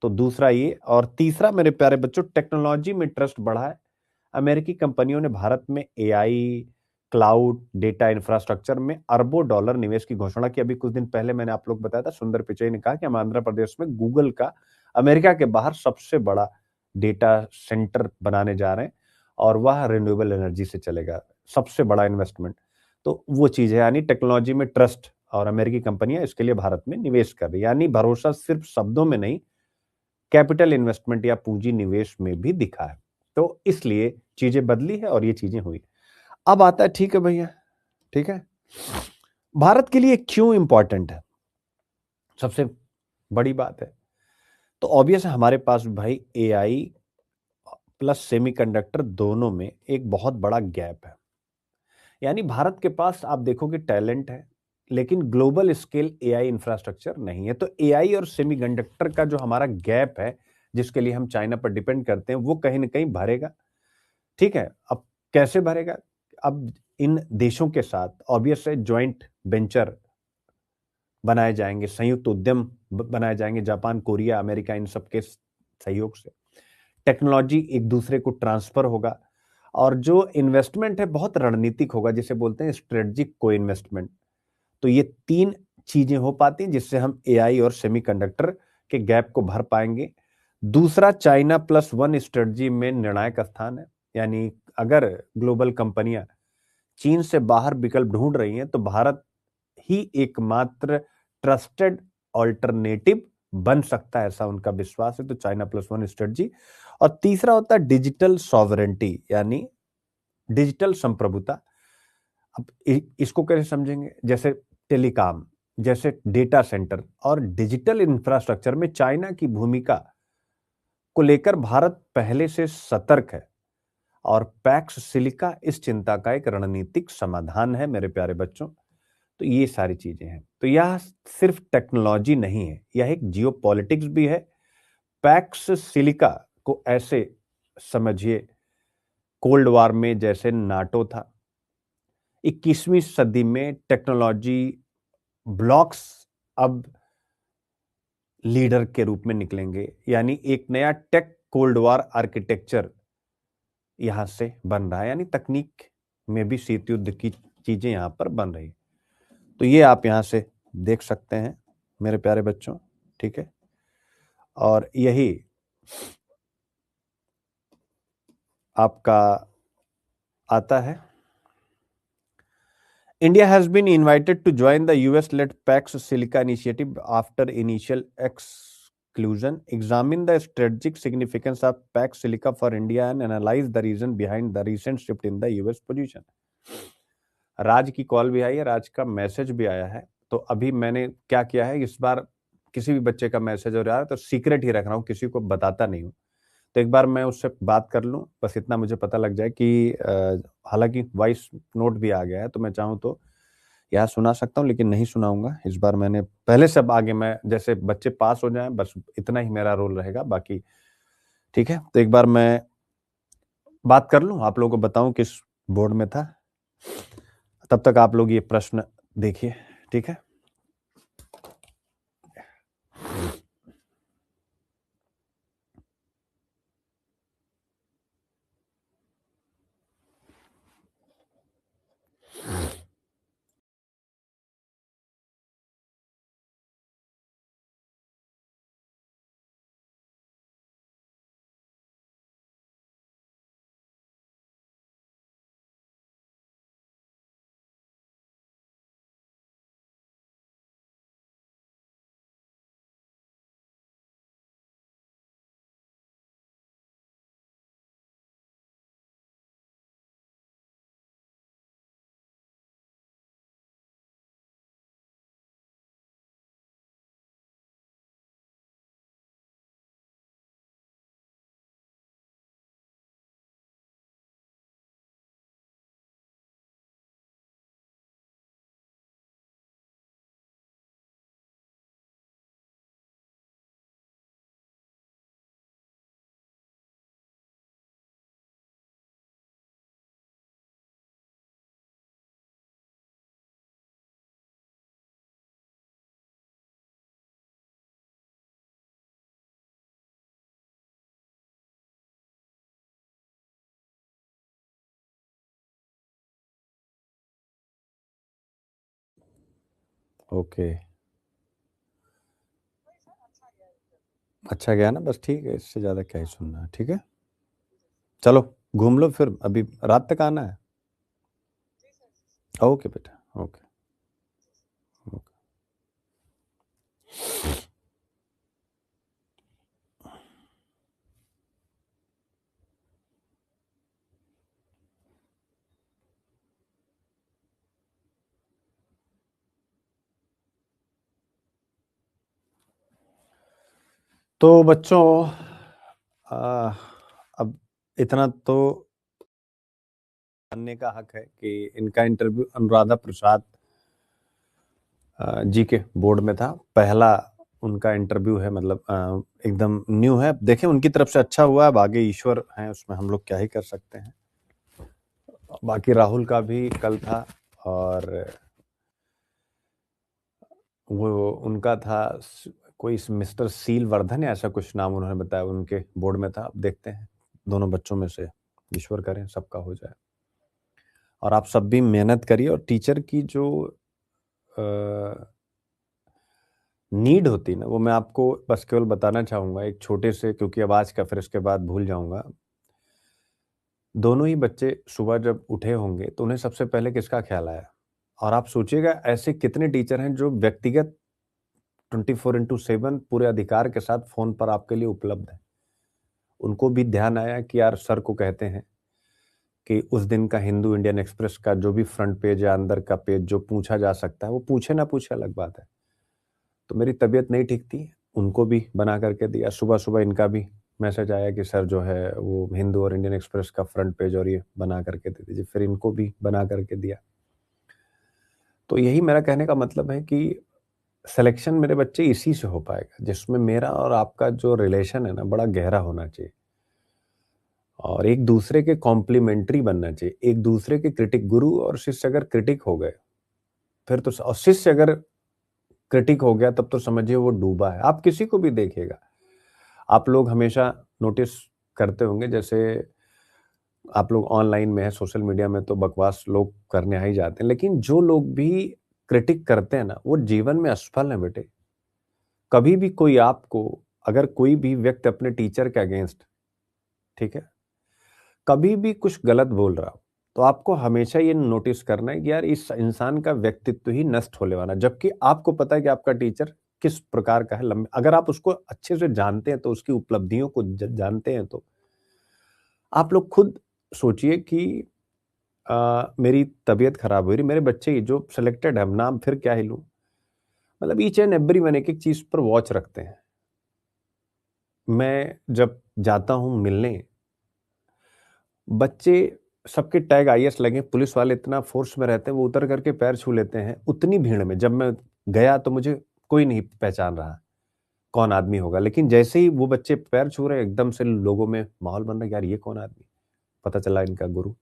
तो दूसरा ये, और तीसरा मेरे प्यारे बच्चों, टेक्नोलॉजी में ट्रस्ट बढ़ा है। अमेरिकी कंपनियों ने भारत में एआई, क्लाउड, डेटा इंफ्रास्ट्रक्चर में अरबों डॉलर निवेश की घोषणा की। अभी कुछ दिन पहले मैंने आप लोग बताया था, सुंदर पिचई ने कहा कि हम आंध्र प्रदेश में गूगल का अमेरिका के बाहर सबसे बड़ा डेटा सेंटर बनाने जा रहे हैं और वह रिन्यूएबल एनर्जी से चलेगा। सबसे बड़ा इन्वेस्टमेंट तो वो चीज है। यानी टेक्नोलॉजी में ट्रस्ट, और अमेरिकी कंपनियां इसके लिए भारत में निवेश कर रही। यानी भरोसा सिर्फ शब्दों में नहीं, कैपिटल इन्वेस्टमेंट या पूंजी निवेश में भी दिखा है। तो इसलिए चीजें बदली है और ये चीजें हुई। अब आता है, ठीक है भैया, ठीक है, भारत के लिए क्यों इंपॉर्टेंट है? सबसे बड़ी बात है तो ऑब्वियस है, हमारे पास भाई एआई प्लस सेमीकंडक्टर दोनों में एक बहुत बड़ा गैप है। यानी भारत के पास आप देखोगे टैलेंट है, लेकिन ग्लोबल स्केल एआई इंफ्रास्ट्रक्चर नहीं है। तो एआई और सेमीकंडक्टर का जो हमारा गैप है, जिसके लिए हम चाइना पर डिपेंड करते हैं, वो कहीं ना कहीं भरेगा। ठीक है, अब कैसे भरेगा? अब इन देशों के साथ ऑब्वियस है ज्वाइंट वेंचर बनाए जाएंगे, संयुक्त उद्यम बनाए जाएंगे, जापान, कोरिया, अमेरिका, इन सबके सहयोग से टेक्नोलॉजी एक दूसरे को ट्रांसफर होगा। और जो इन्वेस्टमेंट है बहुत रणनीतिक होगा, जिसे बोलते हैं स्ट्रेटजिक को इन्वेस्टमेंट। तो ये तीन चीजें हो पाती हैं जिससे हम एआई और सेमीकंडक्टर के गैप को भर पाएंगे। दूसरा, चाइना प्लस वन स्ट्रेटजी में निर्णायक स्थान है। यानी अगर ग्लोबल कंपनियां चीन से बाहर विकल्प ढूंढ रही हैं तो भारत ही एकमात्र ट्रस्टेड ऑल्टरनेटिव बन सकता है, ऐसा उनका विश्वास है। तो चाइना प्लस वन स्ट्रेटजी। और तीसरा होता है डिजिटल सॉवरेंटी, यानी डिजिटल संप्रभुता। अब इसको कैसे समझेंगे? जैसे टेलीकॉम, जैसे डेटा सेंटर और डिजिटल इंफ्रास्ट्रक्चर में चाइना की भूमिका को लेकर भारत पहले से सतर्क है। और पैक्स सिलिका इस चिंता का एक रणनीतिक समाधान है मेरे प्यारे बच्चों। तो ये सारी चीजें हैं। तो यह सिर्फ टेक्नोलॉजी नहीं है, यह एक जियो पॉलिटिक्स भी है। पैक्स सिलिका को ऐसे समझिए, कोल्ड वॉर में जैसे नाटो था, 21वीं सदी में टेक्नोलॉजी ब्लॉक्स अब लीडर के रूप में निकलेंगे। यानी एक नया टेक कोल्ड वॉर आर्किटेक्चर यहां से बन रहा है। यानी तकनीक में भी शीत युद्ध की चीजें यहां पर बन रही है। तो ये आप यहां से देख सकते हैं मेरे प्यारे बच्चों। ठीक है, और यही आपका आता है। India has been invited to join the US-led Pax Silica initiative after initial exclusion. Examine the strategic significance of Pax Silica for India and analyze the reason behind the recent shift in the US position. राज की call भी आई है, राज का message भी आया है। तो अभी मैंने क्या किया है, इस बार किसी भी बच्चे का मैसेज हो रहा है तो सीक्रेट ही रख रहा हूँ, किसी को बताता नहीं हूँ। तो एक बार मैं उससे बात कर लूँ, बस इतना मुझे पता लग जाए कि हालांकि वॉइस नोट भी आ गया है, तो मैं चाहूँ तो यह सुना सकता हूँ, लेकिन नहीं सुनाऊंगा इस बार। मैंने पहले से अब आगे मैं जैसे बच्चे पास हो जाएं, बस इतना ही मेरा रोल रहेगा, बाकी ठीक है। तो एक बार मैं बात कर लूँ, आप लोगों को बताऊं किस बोर्ड में था। तब तक आप लोग ये प्रश्न देखिए। ठीक है, ओके, अच्छा गया ना? बस ठीक है, इससे ज्यादा क्या ही सुनना है। ठीक है, चलो घूम लो फिर, अभी रात तक आना है। ओके बेटा, ओके ओके। तो बच्चों आ, अब इतना तो जानने का हक है कि इनका इंटरव्यू अनुराधा प्रसाद जी के बोर्ड में था। पहला उनका इंटरव्यू है, मतलब एकदम न्यू है। देखें, उनकी तरफ से अच्छा हुआ। अब आगे ईश्वर हैं, उसमें हम लोग क्या ही कर सकते हैं। बाकी राहुल का भी कल था, और वो उनका था कोई मिस्टर सील वर्धन या ऐसा कुछ नाम उन्होंने बताया, उनके बोर्ड में था। अब देखते हैं, दोनों बच्चों में से ईश्वर करें सबका हो जाए। और आप सब भी मेहनत करिए, और टीचर की जो नीड होती है ना, वो मैं आपको बस केवल बताना चाहूंगा एक छोटे से, क्योंकि अब आज का, फिर इसके बाद भूल जाऊंगा। दोनों ही बच्चे सुबह जब उठे होंगे तो उन्हें सबसे पहले किसका ख्याल आया? और आप सोचिएगा, ऐसे कितने टीचर हैं जो व्यक्तिगत 24/7 पूरे अधिकार के साथ फोन पर आपके लिए उपलब्ध है। उनको भी ध्यान आया कि यार सर को कहते हैं कि उस दिन का हिंदू इंडियन एक्सप्रेस का जो भी फ्रंट पेज या अंदर का पेज जो पूछा जा सकता है, वो पूछे ना पूछे अलग बात है। तो मेरी तबीयत नहीं ठीक थी, उनको भी बना करके दिया। सुबह सुबह इनका भी मैसेज आया कि सर जो है वो हिंदू और इंडियन एक्सप्रेस का फ्रंट पेज और ये बना करके दे दीजिए। फिर इनको भी बना करके दिया। तो यही मेरा कहने का मतलब है कि सिलेक्शन मेरे बच्चे इसी से हो पाएगा जिसमें मेरा और आपका जो रिलेशन है ना, बड़ा गहरा होना चाहिए, और एक दूसरे के कॉम्प्लीमेंट्री बनना चाहिए। एक दूसरे के क्रिटिक, गुरु और शिष्य अगर क्रिटिक हो गए फिर तो, और शिष्य अगर क्रिटिक हो गया तब तो समझिए वो डूबा है। आप किसी को भी देखिएगा, आप लोग हमेशा नोटिस करते होंगे, जैसे आप लोग ऑनलाइन में है, सोशल मीडिया में, तो बकवास लोग करने आ ही जाते हैं, लेकिन जो लोग भी क्रिटिक करते हैं ना, वो जीवन में असफल है बेटे। कभी भी कोई आपको, अगर कोई भी व्यक्ति अपने टीचर के अगेंस्ट, ठीक है, कभी भी कुछ गलत बोल रहा हो, तो आपको हमेशा ये नोटिस करना है कि यार इस इंसान का व्यक्तित्व ही नष्ट होने वाला, जबकि आपको पता है कि आपका टीचर किस प्रकार का है। लंबे, अगर आप उसको अच्छे से जानते हैं, तो उसकी उपलब्धियों को जानते हैं, तो आप लोग खुद सोचिए कि मेरी तबीयत खराब हुई रही, मेरे बच्चे ही जो सिलेक्टेड है, अब नाम फिर क्या ही लूं, मतलब ईच एंड एवरी वन एक एक चीज पर वॉच रखते हैं। मैं जब जाता हूं मिलने, बच्चे सबके टैग आईएएस लगे, पुलिस वाले इतना फोर्स में रहते हैं, वो उतर करके पैर छू लेते हैं उतनी भीड़ में। जब मैं गया तो मुझे कोई नहीं पहचान रहा कौन आदमी होगा, लेकिन जैसे ही वो बच्चे पैर छू रहे, एकदम से लोगों में माहौल बन रहा है, यार ये कौन आदमी, पता चला इनका गुरु।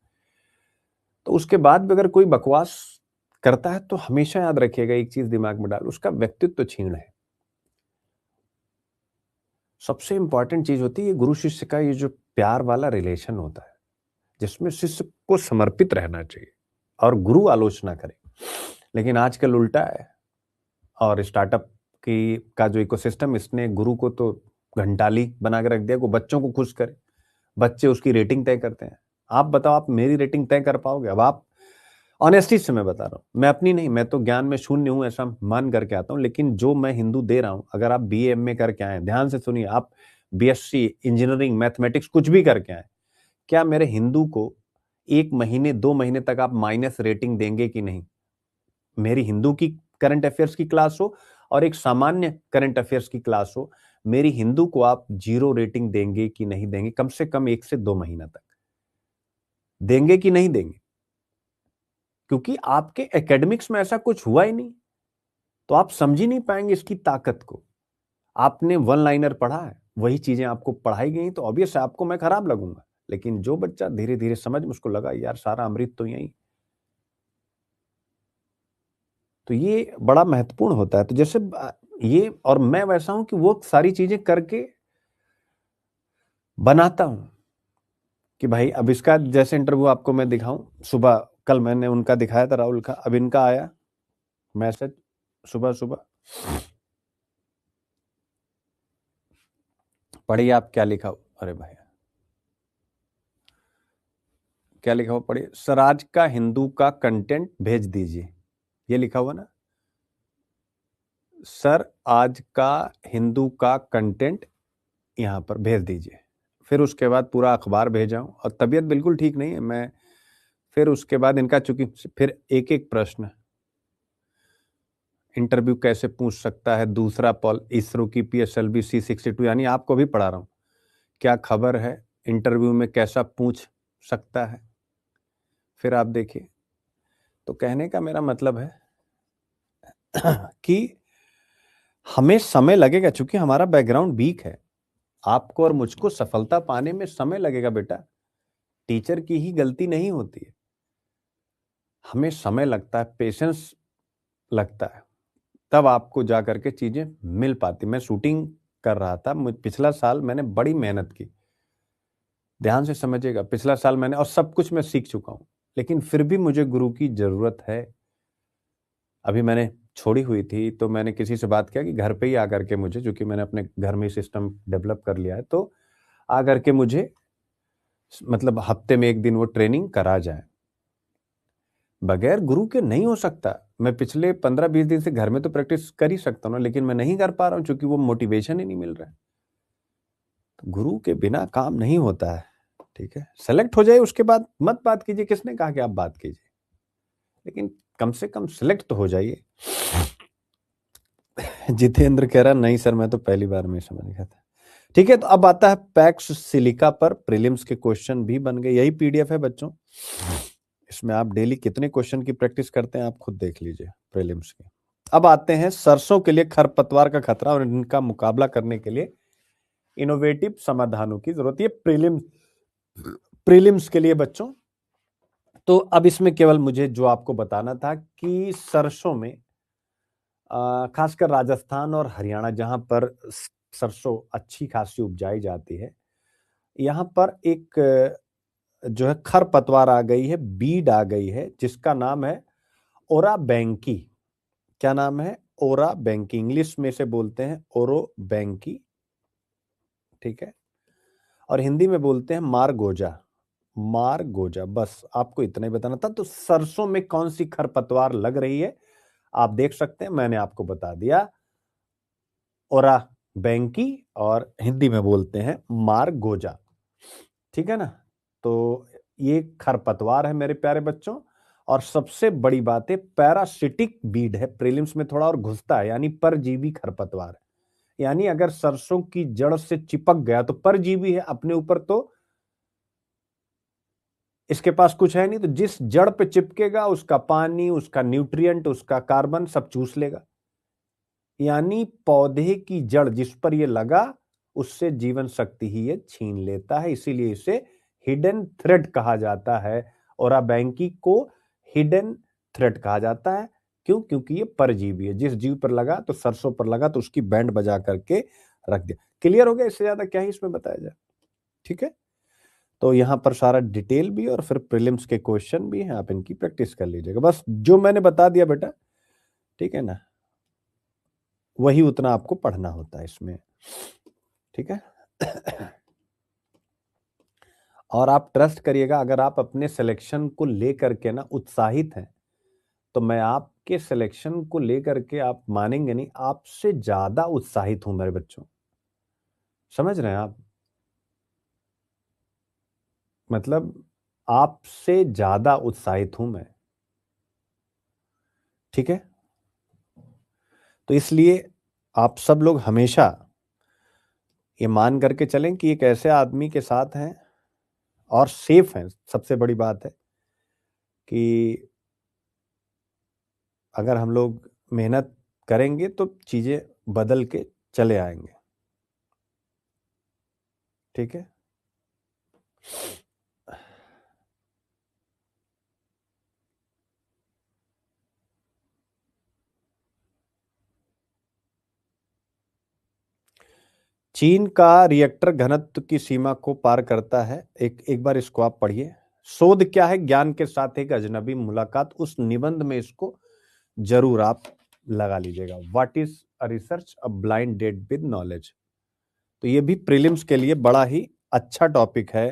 तो उसके बाद भी अगर कोई बकवास करता है तो हमेशा याद रखिएगा, एक चीज दिमाग में डाल, उसका व्यक्तित्व क्षीण है। सबसे इंपॉर्टेंट चीज होती है ये गुरु शिष्य का, ये जो प्यार वाला रिलेशन होता है, जिसमें शिष्य को समर्पित रहना चाहिए और गुरु आलोचना करे। लेकिन आजकल उल्टा है, और स्टार्टअप की का जो इकोसिस्टम, इसने गुरु को तो घंटाली बना के रख दिया, को बच्चों को खुश करे, बच्चे उसकी रेटिंग तय करते हैं। आप बताओ, आप मेरी रेटिंग तय कर पाओगे? अब आप, ऑनेस्टी से मैं बता रहा हूं, मैं अपनी नहीं, मैं तो ज्ञान में शून्य हूं ऐसा मान करके आता हूं, लेकिन जो मैं हिंदू दे रहा हूं, अगर आप बीए एमए करके आए, ध्यान से सुनिए, आप बीएससी इंजीनियरिंग मैथमेटिक्स कुछ भी करके आए, क्या मेरे हिंदू को 1 महीने 2 महीने तक आप माइनस रेटिंग देंगे कि नहीं? मेरी हिंदू की करंट अफेयर्स की क्लास हो और एक सामान्य करंट अफेयर्स की क्लास हो, मेरी हिंदू को आप 0 रेटिंग देंगे कि नहीं देंगे? कम से कम 1 से 2 महीना तक देंगे कि नहीं देंगे? क्योंकि आपके एकेडमिक्स में ऐसा कुछ हुआ ही नहीं, तो आप समझ ही नहीं पाएंगे इसकी ताकत को। आपने वन लाइनर पढ़ा है, वही चीजें आपको पढ़ाई गई, तो ऑब्वियस आपको मैं खराब लगूंगा। लेकिन जो बच्चा धीरे धीरे समझ में उसको लगा यार सारा अमृत तो यही, तो ये बड़ा महत्वपूर्ण होता है। तो जैसे ये, और मैं वैसा हूं कि वो सारी चीजें करके बनाता हूं कि भाई अब इसका जैसे इंटरव्यू आपको मैं दिखाऊं, सुबह कल मैंने उनका दिखाया था राहुल का, अब इनका आया मैसेज सुबह सुबह। पढ़िए आप क्या लिखा हो, अरे भाई क्या लिखा हुआ पढ़िए, सर आज का हिंदू का कंटेंट भेज दीजिए, ये लिखा हुआ ना, सर आज का हिंदू का कंटेंट यहाँ पर भेज दीजिए। फिर उसके बाद पूरा अखबार भेजा हूं, और तबीयत बिल्कुल ठीक नहीं है मैं। फिर उसके बाद इनका, चूंकि फिर एक एक प्रश्न इंटरव्यू कैसे पूछ सकता है। दूसरा इसरो की PSLV C62, यानी आपको भी पढ़ा रहा हूं, क्या खबर है, इंटरव्यू में कैसा पूछ सकता है। फिर आप देखिए, तो कहने का मेरा मतलब है कि हमें समय लगेगा, चूंकि हमारा बैकग्राउंड वीक है। आपको और मुझको सफलता पाने में समय लगेगा बेटा, टीचर की ही गलती नहीं होती है। हमें समय लगता है, पेशेंस लगता है, तब आपको जा करके चीजें मिल पाती। मैं शूटिंग कर रहा था, पिछला साल मैंने बड़ी मेहनत की, ध्यान से समझिएगा। पिछला साल मैंने, और सब कुछ मैं सीख चुका हूं, लेकिन फिर भी मुझे गुरु की जरूरत है। अभी मैंने छोड़ी हुई थी, तो मैंने किसी से बात किया कि घर पे ही आकर के मुझे, जो कि मैंने अपने घर में सिस्टम डेवलप कर लिया है, तो आकर के मुझे मतलब हफ्ते में एक दिन वो ट्रेनिंग करा जाए। बगैर गुरु के नहीं हो सकता। मैं पिछले 15-20 दिन से घर में तो प्रैक्टिस कर ही सकता हूँ ना, लेकिन मैं नहीं कर पा रहा हूँ, क्योंकि वो मोटिवेशन ही नहीं मिल रहा है। तो गुरु के बिना काम नहीं होता है। ठीक है, सेलेक्ट हो जाए उसके बाद मत बात कीजिए, किसने कहा कि आप बात कीजिए, लेकिन कम से कम सिलेक्ट तो हो जाइए। जितेंद्र कह रहा नहीं सर, मैं तो पहली बार में समझ गया था। ठीक है, तो अब आता है पैक्स सिलिका पर प्रीलिम्स के क्वेश्चन भी बन गए। यही PDF है बच्चों, इसमें आप डेली कितने क्वेश्चन की प्रैक्टिस करते हैं आप खुद देख लीजिए प्रीलिम्स के। अब आते हैं सरसों के लिए खरपतवार का खतरा और इनका मुकाबला करने के लिए इनोवेटिव समाधानों की जरूरत है। प्रीलिम्स के लिए बच्चों, तो अब इसमें केवल मुझे जो आपको बताना था कि सरसों में खासकर राजस्थान और हरियाणा, जहां पर सरसों अच्छी खासी उपजाई जाती है, यहां पर एक जो है खरपतवार आ गई है, बीड आ गई है, जिसका नाम है ओरा बैंकी। क्या नाम है? ओरा बैंकी। इंग्लिश में से बोलते हैं ओरो बैंकी, ठीक है, और हिंदी में बोलते हैं मारगोजा। मारगोजा, बस आपको इतना ही बताना था। तो सरसों में कौन सी खरपतवार लग रही है आप देख सकते हैं, मैंने आपको बता दिया, ओरा बैंकी, और हिंदी में बोलते हैं मारगोजा। ठीक है ना, तो ये खरपतवार है मेरे प्यारे बच्चों। और सबसे बड़ी बात है, पैरासिटिक बीड है, प्रीलिम्स में थोड़ा और घुसता है, यानी परजीवी खरपतवार है। यानी अगर सरसों की जड़ से चिपक गया तो परजीवी है, अपने ऊपर तो इसके पास कुछ है नहीं, तो जिस जड़ पे चिपकेगा उसका पानी, उसका न्यूट्रिएंट, उसका कार्बन सब चूस लेगा। यानी पौधे की जड़ जिस पर ये लगा, उससे जीवन शक्ति ही ये छीन लेता है। इसीलिए इसे हिडन थ्रेड कहा जाता है। और बैंकी को हिडन थ्रेड कहा जाता है। क्यों? क्योंकि ये परजीवी है, जिस जीव पर लगा, तो सरसों पर लगा तो उसकी बैंड बजा करके रख दिया। क्लियर हो गया? इससे ज्यादा क्या ही इसमें बताया जाए। ठीक है, तो यहां पर सारा डिटेल भी और फिर प्रीलिम्स के क्वेश्चन भी हैं, आप इनकी प्रैक्टिस कर लीजिएगा। बस जो मैंने बता दिया बेटा, ठीक है ना, वही उतना आपको पढ़ना होता है इसमें। ठीक है और आप ट्रस्ट करिएगा, अगर आप अपने सिलेक्शन को लेकर के ना उत्साहित हैं, तो मैं आपके सिलेक्शन को लेकर के, आप मानेंगे नहीं, आपसे ज्यादा उत्साहित हूं मेरे बच्चों। समझ रहे हैं आप? मतलब आपसे ज्यादा उत्साहित हूं मैं। ठीक है, तो इसलिए आप सब लोग हमेशा ये मान करके चलें कि एक ऐसे आदमी के साथ हैं और सेफ हैं। सबसे बड़ी बात है कि अगर हम लोग मेहनत करेंगे तो चीजें बदल के चले आएंगे। ठीक है, चीन का रिएक्टर घनत्व की सीमा को पार करता है। एक बार इसको आप पढ़िए। शोध क्या है? ज्ञान के साथ एक अजनबी मुलाकात। उस निबंध में इसको जरूर आप लगा लीजिएगा। What is a research a blind date with knowledge. तो ये भी प्रीलिम्स के लिए बड़ा ही अच्छा टॉपिक है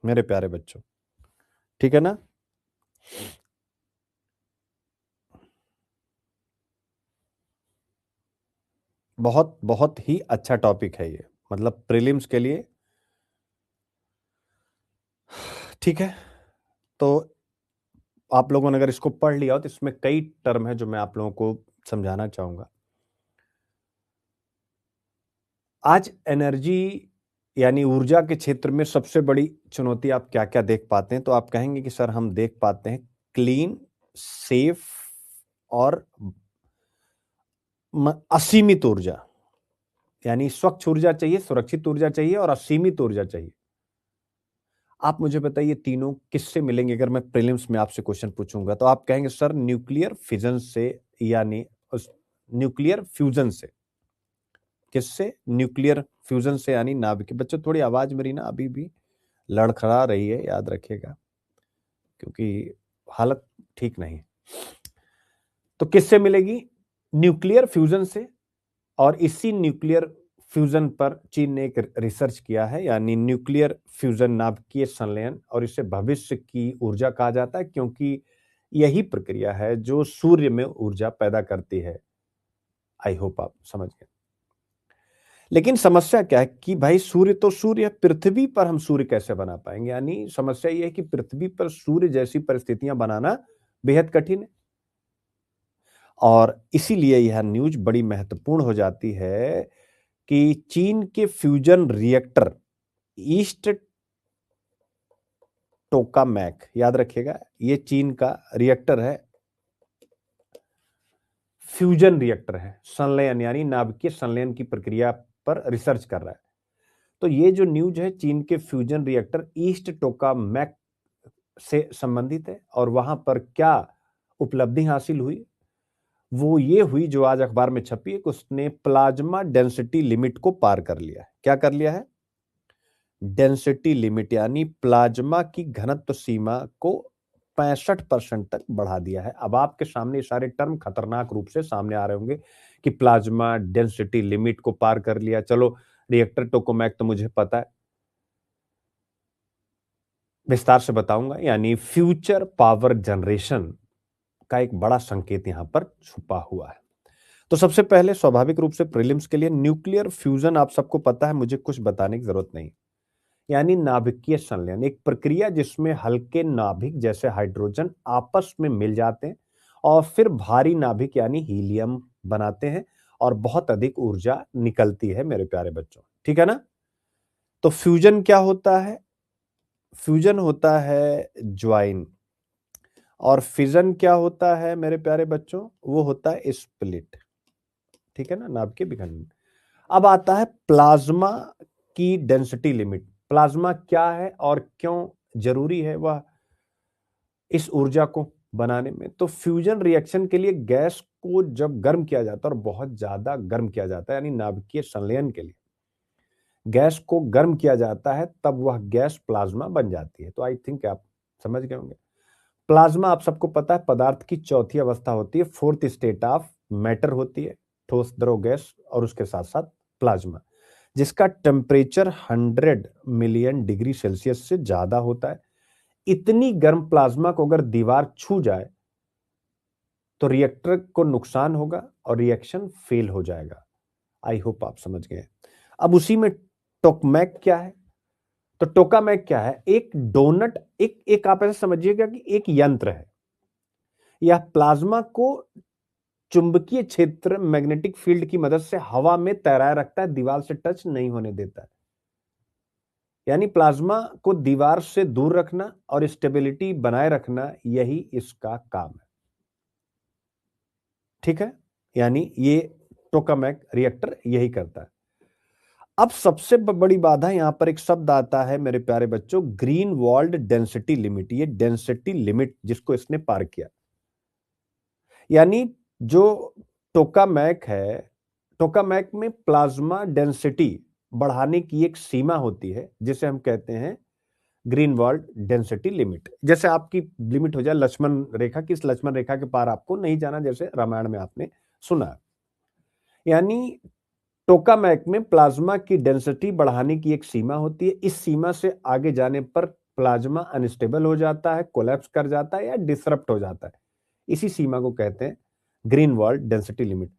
मेरे प्यारे बच्चों। ठीक है ना? बहुत बहुत ही अच्छा टॉपिक है ये, मतलब प्रीलिम्स के लिए। ठीक है, तो आप लोगों ने अगर इसको पढ़ लिया हो तो इसमें कई टर्म है जो मैं आप लोगों को समझाना चाहूंगा। आज एनर्जी यानी ऊर्जा के क्षेत्र में सबसे बड़ी चुनौती आप क्या क्या देख पाते हैं? तो आप कहेंगे कि सर हम देख पाते हैं क्लीन, सेफ और असीमित ऊर्जा। यानी स्वच्छ ऊर्जा चाहिए, सुरक्षित ऊर्जा चाहिए और असीमित ऊर्जा चाहिए। आप मुझे बताइए तीनों किससे मिलेंगे? अगर मैं प्रीलिम्स में आपसे क्वेश्चन पूछूंगा तो आप कहेंगे सर न्यूक्लियर फिजन से, यानी न्यूक्लियर फ्यूजन से। किससे? न्यूक्लियर फ्यूजन से, यानी नाभिक। बच्चों थोड़ी आवाज मेरी ना अभी भी लड़खड़ा रही है, याद रखिएगा, क्योंकि हालत ठीक नहीं। तो किससे मिलेगी? न्यूक्लियर फ्यूजन से। और इसी न्यूक्लियर फ्यूजन पर चीन ने एक रिसर्च किया है, यानी न्यूक्लियर फ्यूजन नाभिकीय संलयन, और इसे भविष्य की ऊर्जा कहा जाता है, क्योंकि यही प्रक्रिया है जो सूर्य में ऊर्जा पैदा करती है। आई होप आप समझ गए। लेकिन समस्या क्या है कि भाई सूर्य तो सूर्य है, पृथ्वी पर हम सूर्य कैसे बना पाएंगे? यानी समस्या यह है कि पृथ्वी पर सूर्य जैसी परिस्थितियां बनाना बेहद कठिन है। और इसीलिए यह न्यूज बड़ी महत्वपूर्ण हो जाती है कि चीन के फ्यूजन रिएक्टर ईस्ट टोकामैक, याद रखिएगा, ये चीन का रिएक्टर है, फ्यूजन रिएक्टर है, संलयन यानी नाभिकीय संलयन की प्रक्रिया पर रिसर्च कर रहा है। तो ये जो न्यूज है चीन के फ्यूजन रिएक्टर ईस्ट टोकामैक से संबंधित है। और वहां पर क्या उपलब्धि हासिल हुई? वो ये हुई जो आज अखबार में छपी है कि उसने प्लाज्मा डेंसिटी लिमिट को पार कर लिया है। क्या कर लिया है? डेंसिटी लिमिट, यानी प्लाज्मा की घनत्व सीमा को 65% तक बढ़ा दिया है। अब आपके सामने सारे टर्म खतरनाक रूप से सामने आ रहे होंगे कि प्लाज्मा डेंसिटी लिमिट को पार कर लिया। चलो रिएक्टर टोकामैक तो मुझे पता है, विस्तार से बताऊंगा। यानी फ्यूचर पावर जनरेशन का एक बड़ा संकेत यहां पर छुपा हुआ है। तो सबसे पहले स्वाभाविक रूप से प्रीलिम्स के लिए न्यूक्लियर फ्यूजन आप सबको पता है, मुझे कुछ बताने की जरूरत नहीं। यानी नाभिकीय संलयन एक प्रक्रिया जिसमें हल्के नाभिक जैसे हाइड्रोजन आपस में मिल जाते हैं और फिर भारी नाभिक यानी हीलियम बनाते हैं और बहुत अधिक ऊर्जा निकलती है मेरे प्यारे बच्चों। ठीक है ना? तो फ्यूजन क्या होता है? फ्यूजन होता है ज्वाइन। और फिजन क्या होता है मेरे प्यारे बच्चों? वो होता है स्प्लिट। ठीक है ना? नाभिकीय विखंडन। अब आता है प्लाज्मा की डेंसिटी लिमिट। प्लाज्मा क्या है और क्यों जरूरी है वह इस ऊर्जा को बनाने में? तो फ्यूजन रिएक्शन के लिए गैस को जब गर्म किया जाता है और बहुत ज्यादा गर्म किया जाता है, यानी नाभिकीय संलयन के लिए गैस को गर्म किया जाता है, तब वह गैस प्लाज्मा बन जाती है। तो आई थिंक आप समझ गए होंगे। प्लाज्मा आप सबको पता है पदार्थ की चौथी अवस्था होती है, फोर्थ स्टेट ऑफ मैटर होती है, ठोस द्रव गैस और उसके साथ साथ प्लाज्मा, जिसका टेम्परेचर 100 मिलियन डिग्री सेल्सियस से ज्यादा होता है। इतनी गर्म प्लाज्मा को अगर दीवार छू जाए तो रिएक्टर को नुकसान होगा और रिएक्शन फेल हो जाएगा। आई होप आप समझ गए। अब उसी में टोकामैक क्या है? तो टोकामैक क्या है? एक डोनट, एक आप ऐसे समझिएगा कि एक यंत्र है। यह प्लाज्मा को चुंबकीय क्षेत्र मैग्नेटिक फील्ड की मदद से हवा में तैराए रखता है, दीवार से टच नहीं होने देता है। यानी प्लाज्मा को दीवार से दूर रखना और स्टेबिलिटी बनाए रखना, यही इसका काम है। ठीक है? यानी ये टोकामैक रिएक्टर यही करता है। अब सबसे बड़ी बाधा यहां पर एक शब्द आता है मेरे प्यारे बच्चों, ग्रीन वॉल्ड डेंसिटी लिमिट। ये डेंसिटी लिमिट जिसको इसने पार किया, यानी जो टोकामैक है, टोकामैक में प्लाज्मा डेंसिटी बढ़ाने की एक सीमा होती है जिसे हम कहते हैं ग्रीन वॉल्ड डेंसिटी लिमिट। जैसे आपकी लिमिट हो जाए लक्ष्मण रेखा की, इस लक्ष्मण रेखा के पार आपको नहीं जाना, जैसे रामायण में आपने सुना। यानी टोकामैक में प्लाज्मा की डेंसिटी बढ़ाने की एक सीमा होती है। इस सीमा से आगे जाने पर प्लाज्मा अनस्टेबल हो जाता है, कोलैप्स कर जाता है या डिसरप्ट हो जाता है। इसी सीमा को कहते हैं ग्रीन वॉल्ड डेंसिटी लिमिट।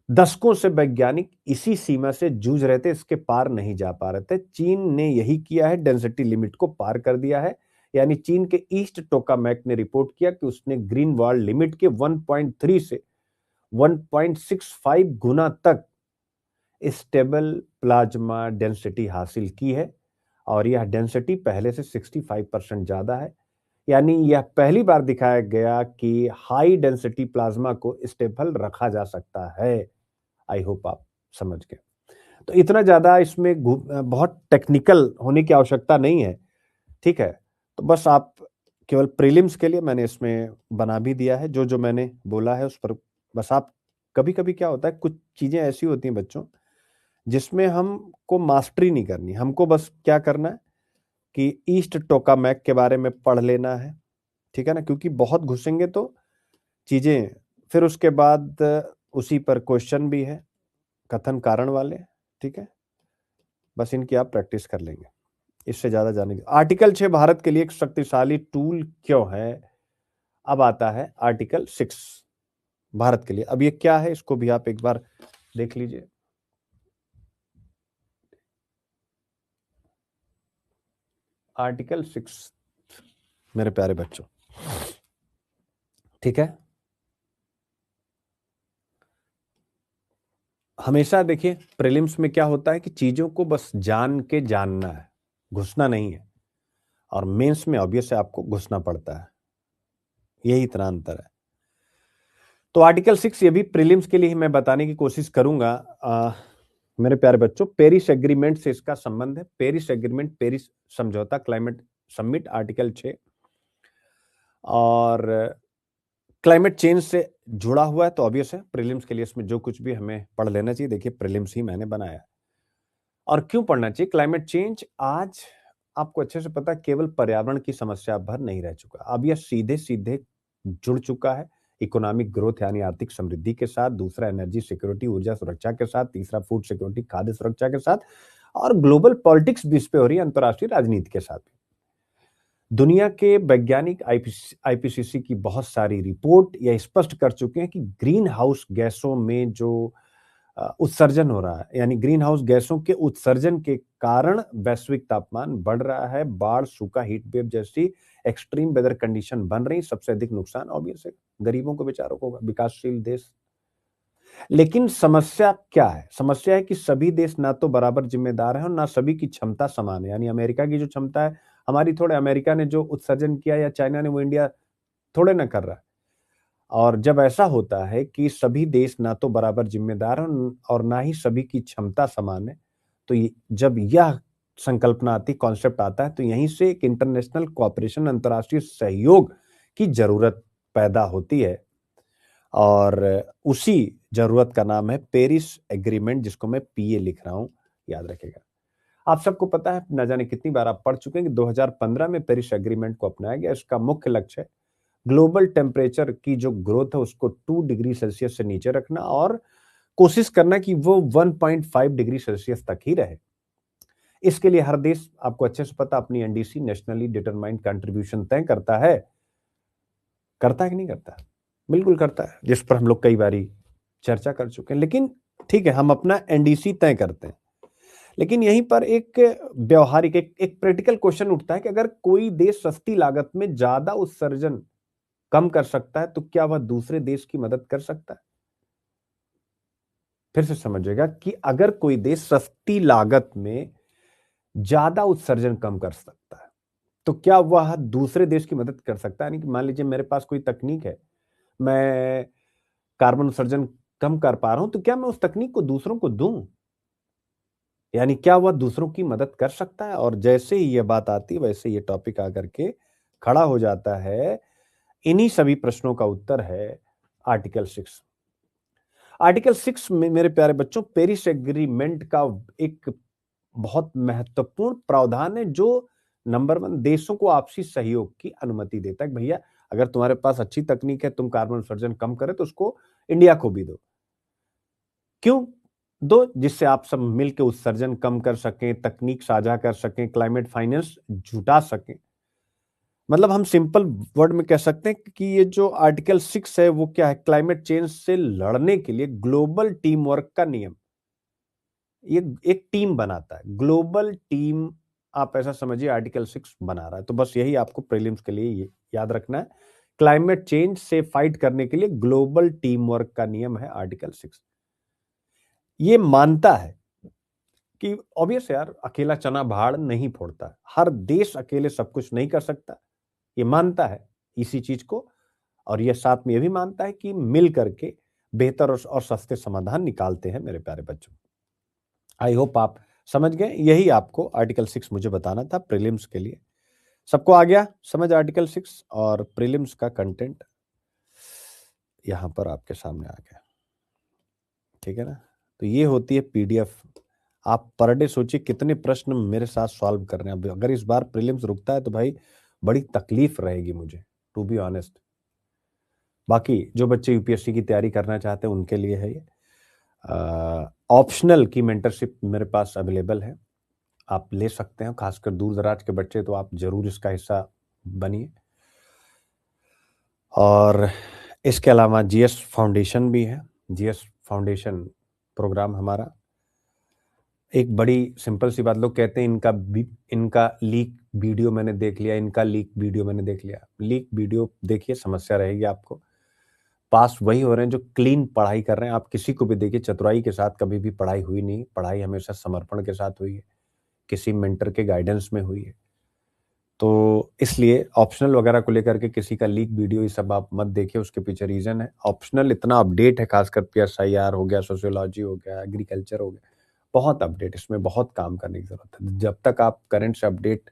दशकों से वैज्ञानिक इसी सीमा से जूझ रहे थे, इसके पार नहीं जा पा रहे थे। चीन ने यही किया है, डेंसिटी लिमिट को पार कर दिया है। यानी चीन के ईस्ट टोकामैक ने रिपोर्ट किया कि उसने ग्रीन वॉल लिमिट के 1.3 से 1.65 गुना तक स्टेबल प्लाज्मा डेंसिटी हासिल की है, और यह डेंसिटी पहले से 65% ज्यादा है। यानी यह पहली बार दिखाया गया कि हाई डेंसिटी प्लाज्मा को स्टेबल रखा जा सकता है। आई होप आप समझ गए। तो इतना ज्यादा इसमें बहुत टेक्निकल होने की आवश्यकता नहीं है, ठीक है। तो बस आप केवल प्रीलिम्स के लिए मैंने इसमें बना भी दिया है, जो जो मैंने बोला है उस पर बस आप, कभी कभी क्या होता है कुछ चीजें ऐसी होती हैं बच्चों जिसमें हमको मास्टरी नहीं करनी, हमको बस क्या करना है कि ईस्ट टोकामैक के बारे में पढ़ लेना है, ठीक है ना, क्योंकि बहुत घुसेंगे तो चीजें, फिर उसके बाद उसी पर क्वेश्चन भी है, कथन कारण वाले, ठीक है। बस इनकी आप प्रैक्टिस कर लेंगे, इससे ज्यादा जानेंगे। आर्टिकल 6 भारत के लिए एक शक्तिशाली टूल क्यों है? अब आता है आर्टिकल 6 भारत के लिए। अब ये क्या है इसको भी आप एक बार देख लीजिए। आर्टिकल 6 मेरे प्यारे बच्चों, ठीक है। हमेशा देखिए प्रीलिम्स में क्या होता है कि चीजों को बस जान के जानना है, घुसना नहीं है, और मेंस में ऑब्वियस है आपको घुसना पड़ता है, यही इतना अंतर है। तो आर्टिकल 6 ये भी प्रीलिम्स के लिए ही मैं बताने की कोशिश करूंगा। मेरे प्यारे बच्चों, पेरिस एग्रीमेंट से इसका संबंध है। पेरिस एग्रीमेंट, पेरिस समझौता, क्लाइमेट समिट, आर्टिकल 6, और क्लाइमेट चेंज से जुड़ा हुआ है, तो ऑब्वियस है प्रीलिम्स के लिए इसमें जो कुछ भी हमें पढ़ लेना चाहिए। देखिए प्रीलिम्स ही मैंने बनाया। और क्यों पढ़ना चाहिए? क्लाइमेट चेंज आज आपको अच्छे से पता है केवल पर्यावरण की समस्या भर नहीं रह चुका, अब यह सीधे सीधे जुड़ चुका है इकोनॉमिक ग्रोथ यानी आर्थिक समृद्धि के साथ, दूसरा एनर्जी सिक्योरिटी ऊर्जा सुरक्षा के साथ, तीसरा फूड सिक्योरिटी खाद्य सुरक्षा के साथ, और ग्लोबल पॉलिटिक्स भी इस पे हो रही है, अंतर्राष्ट्रीय राजनीति के साथ। दुनिया के वैज्ञानिक आईपीसीसी की बहुत सारी रिपोर्ट यह स्पष्ट कर चुके हैं कि ग्रीन हाउस गैसों में जो उत्सर्जन हो रहा है, यानी ग्रीन हाउस गैसों के उत्सर्जन के कारण वैश्विक तापमान बढ़ रहा है, बाढ़, सूखा, हीट वेव जैसी एक्सट्रीम वेदर कंडीशन बन रही। सबसे अधिक नुकसान ऑब्वियस है गरीबों को, बेचारों को, विकासशील देश। लेकिन समस्या क्या है? समस्या है कि सभी देश ना तो बराबर जिम्मेदार हैं और ना सभी की क्षमता समान है। यानी अमेरिका की जो क्षमता है, हमारी थोड़े, अमेरिका ने जो उत्सर्जन किया या चाइना ने, वो इंडिया थोड़े ना कर रहा है। और जब ऐसा होता है कि सभी देश ना तो बराबर जिम्मेदार हैं और ना ही सभी की क्षमता समान है, तो जब यह संकल्पना आती, कॉन्सेप्ट आता है, तो यहीं से एक इंटरनेशनल कोऑपरेशन, अंतर्राष्ट्रीय सहयोग की जरूरत पैदा होती है। और उसी जरूरत का नाम है पेरिस एग्रीमेंट, जिसको मैं पीए लिख रहा हूं, याद रखेगा। आप सबको पता है, ना जाने कितनी बार आप पढ़ चुके हैं कि 2015 में पेरिस एग्रीमेंट को अपनाया गया। इसका मुख्य लक्ष्य है ग्लोबल टेम्परेचर की जो ग्रोथ है उसको 2 डिग्री सेल्सियस से नीचे रखना, और कोशिश करना कि वो 1.5 डिग्री सेल्सियस तक ही रहे। इसके लिए हर देश, आपको अच्छे से पता, अपनी एनडीसी, नेशनली डिटरमाइंड कंट्रीब्यूशन तय करता है। करता है कि नहीं करता? बिल्कुल करता है, जिस पर हम लोग कई बारी चर्चा कर चुके हैं। लेकिन ठीक है, हम अपना एनडीसी तय करते हैं, लेकिन यहीं पर एक व्यवहारिक, एक प्रैक्टिकल क्वेश्चन उठता है कि अगर कोई देश सस्ती लागत में ज्यादा उत्सर्जन कम कर सकता है, तो क्या वह दूसरे देश की मदद कर सकता है? फिर से समझिएगा कि अगर कोई देश सस्ती लागत में ज्यादा उत्सर्जन कम कर सकता है, तो क्या वह दूसरे देश की मदद कर सकता है? यानी कि मान लीजिए मेरे पास कोई तकनीक है, मैं कार्बन उत्सर्जन कम कर पा रहा हूं, तो क्या मैं उस तकनीक को दूसरों को दूं? यानी क्या वह दूसरों की मदद कर सकता है? और जैसे ही यह बात आती है, वैसे ये टॉपिक आकर के खड़ा हो जाता है। इन्हीं सभी प्रश्नों का उत्तर है आर्टिकल 6। आर्टिकल 6 में मेरे प्यारे बच्चों, पेरिस एग्रीमेंट का एक बहुत महत्वपूर्ण प्रावधान है, जो नंबर 1 देशों को आपसी सहयोग की अनुमति देता है। भैया अगर तुम्हारे पास अच्छी तकनीक है, तुम कार्बन उत्सर्जन कम करे, तो उसको इंडिया को भी दो। क्यों दो? जिससे आप सब मिलकर उत्सर्जन कम कर सकें, तकनीक साझा कर सकें, क्लाइमेट फाइनेंस जुटा सकें। मतलब हम सिंपल वर्ड में कह सकते हैं कि ये जो आर्टिकल 6 है वो क्या है? क्लाइमेट चेंज से लड़ने के लिए ग्लोबल टीम वर्क का नियम। ये एक टीम बनाता है, ग्लोबल टीम, आप ऐसा समझिए आर्टिकल 6 बना रहा है। तो बस यही आपको प्रीलिम्स के लिए ये याद रखना है क्लाइमेट चेंज से फाइट करने के लिए ग्लोबल टीम वर्क का नियम है आर्टिकल 6। ये मानता है कि ऑब्वियस यार, अकेला चना भाड़ नहीं फोड़ता, हर देश अकेले सब कुछ नहीं कर सकता, ये मानता है इसी चीज को। और ये साथ में ये भी मानता है कि मिल करके बेहतर और सस्ते समाधान निकालते हैं मेरे प्यारे बच्चों। आई होप आप समझ गए, यही आपको आर्टिकल 6 मुझे बताना था प्रीलिम्स के लिए। सबको आ गया समझ आर्टिकल 6 और प्रीलिम्स का कंटेंट यहां पर आपके सामने आ गया, ठीक है ना। तो ये होती है पीडीएफ। आप पर डे सोचिए कितने प्रश्न मेरे साथ सॉल्व कर रहे हैं। अब अगर इस बार प्रीलिम्स रुकता है तो भाई बड़ी तकलीफ रहेगी मुझे, टू बी ऑनेस्ट। बाकी जो बच्चे यूपीएससी की तैयारी करना चाहते हैं उनके लिए है ये। ऑप्शनल की मेंटरशिप मेरे पास अवेलेबल है, आप ले सकते हैं। खासकर दूर दराज के बच्चे तो आप जरूर इसका हिस्सा बनिए। और इसके अलावा जीएस फाउंडेशन भी है। जीएस फाउंडेशन प्रोग्राम हमारा एक बड़ी सिंपल सी बात, लोग कहते हैं इनका लीक वीडियो मैंने देख लिया, इनका लीक वीडियो मैंने देख लिया। लीक वीडियो देखिए, समस्या रहेगी आपको। पास वही हो रहे हैं जो क्लीन पढ़ाई कर रहे हैं। आप किसी को भी देखिए, चतुराई के साथ कभी भी पढ़ाई हुई नहीं। पढ़ाई हमेशा समर्पण के साथ हुई है, किसी मेंटर के गाइडेंस में हुई है। तो इसलिए ऑप्शनल वगैरह को लेकर के किसी का लीक वीडियो ये सब आप मत देखिए, उसके पीछे रीजन है। ऑप्शनल इतना अपडेट है, खासकर पीएसआईआर हो गया, सोशियोलॉजी हो गया, एग्रीकल्चर हो गया, बहुत अपडेट, इसमें बहुत काम करने की जरूरत है। जब तक आप करंट से अपडेट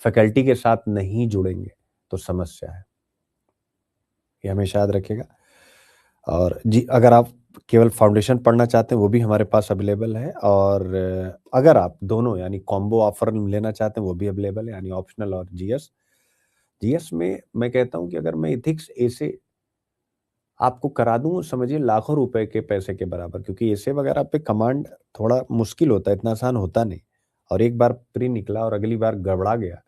फैकल्टी के साथ नहीं जुड़ेंगे तो समस्या है, ये हमेशा याद रखिएगा। और जी, अगर आप केवल फाउंडेशन पढ़ना चाहते हैं वो भी हमारे पास अवेलेबल है। और अगर आप दोनों यानी कॉम्बो ऑफर लेना चाहते हैं वो भी अवेलेबल है, यानी ऑप्शनल और जीएस। जीएस में मैं कहता हूं कि अगर मैं इथिक्स ए से आपको करा दूं, समझिए लाखों रुपए के पैसे के बराबर, क्योंकि ऐसे वगैरह पे कमांड थोड़ा मुश्किल होता है, इतना आसान होता नहीं। और एक बार प्री निकला और अगली बार गड़बड़ा गया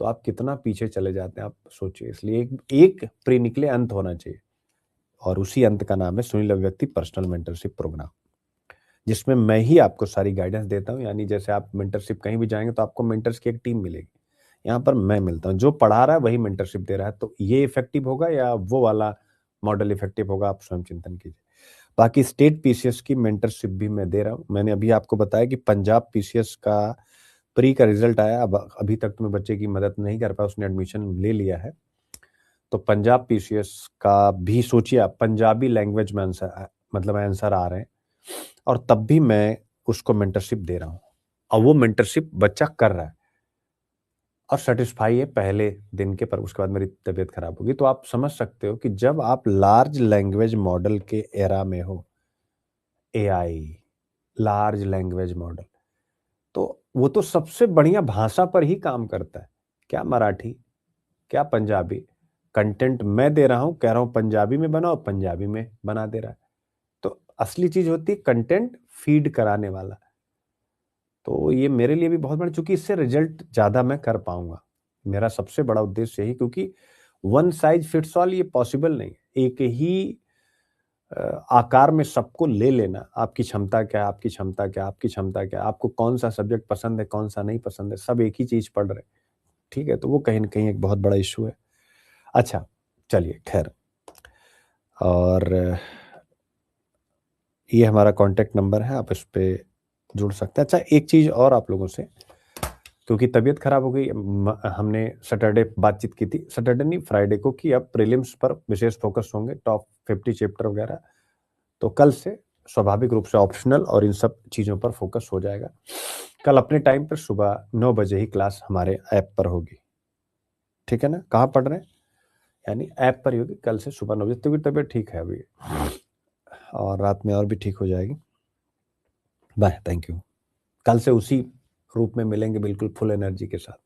तो आप कितना पीछे चले जाते हैं, आप सोचिए। इसलिए एक प्री निकले अंत होना चाहिए, और उसी अंत का नाम है सुनील अभिव्यक्ति पर्सनल मेंटरशिप प्रोग्राम, जिसमें मैं ही आपको सारी गाइडेंस देता हूं। यानी जैसे आप मेंटरशिप कहीं भी जाएंगे तो आपको मेंटर्स की एक टीम मिलेगी, यहाँ पर मैं मिलता हूँ। जो पढ़ा रहा है वही मेंटरशिप दे रहा है, तो ये इफेक्टिव होगा या वो वाला मॉडल इफेक्टिव होगा, आप स्वयं चिंतन कीजिए। बाकी स्टेट पीसीएस की मेंटरशिप भी मैं दे रहा हूँ। मैंने अभी आपको बताया कि पंजाब पीसीएस का प्री का रिजल्ट आया, अब अभी तक तो मैं बच्चे की मदद नहीं कर पाया, उसने एडमिशन ले लिया है। तो पंजाब पीसीएस का भी सोचिए आप, पंजाबी लैंग्वेज में आंसर, मतलब आंसर आ रहे हैं, और तब भी मैं उसको मेंटरशिप दे रहा हूँ। और वो मेंटरशिप बच्चा कर रहा है और सेटिस्फाई है पहले दिन के, पर उसके बाद मेरी तबीयत खराब होगी। तो आप समझ सकते हो कि जब आप लार्ज लैंग्वेज मॉडल के एरा में हो, एआई लार्ज लैंग्वेज मॉडल, तो वो तो सबसे बढ़िया भाषा पर ही काम करता है। क्या मराठी, क्या पंजाबी, कंटेंट मैं दे रहा हूं, कह रहा हूं पंजाबी में बनाओ, पंजाबी में बना दे रहा है। तो असली चीज होती है कंटेंट फीड कराने वाला। तो ये मेरे लिए भी बहुत बड़ा, चूंकि इससे रिजल्ट ज्यादा मैं कर पाऊंगा। मेरा सबसे बड़ा उद्देश्य यही, क्योंकि वन साइज फिट्स ऑल ये पॉसिबल नहीं है। एक ही आकार में सबको ले लेना, आपकी क्षमता क्या है, आपकी क्षमता क्या, आपकी क्षमता क्या, आपको कौन सा सब्जेक्ट पसंद है, कौन सा नहीं पसंद है, सब एक ही चीज पढ़ रहे हैं, ठीक है। तो वो कहीं ना कहीं एक बहुत बड़ा इशू है। अच्छा चलिए खैर, और ये हमारा कांटेक्ट नंबर है, आप इस पे जुड़ सकते हैं। अच्छा एक चीज और आप लोगों से, क्योंकि तबीयत खराब हो गई, हमने सैटरडे बातचीत की थी, सैटरडे नहीं फ्राइडे को, कि अब प्रीलिम्स पर विशेष फोकस होंगे, टॉप 50 चैप्टर वगैरह। तो कल से स्वाभाविक रूप से ऑप्शनल और इन सब चीजों पर फोकस हो जाएगा। कल अपने टाइम पर सुबह 9 बजे ही क्लास हमारे ऐप पर होगी, ठीक है ना। कहाँ पढ़ रहे हैं, यानी ऐप पर ही होगी कल से सुबह 9 बजे। तो तबीयत ठीक है अभी, और रात में और भी ठीक हो जाएगी। Bye, thank you. कल से उसी रूप में मिलेंगे, बिल्कुल फुल एनर्जी के साथ।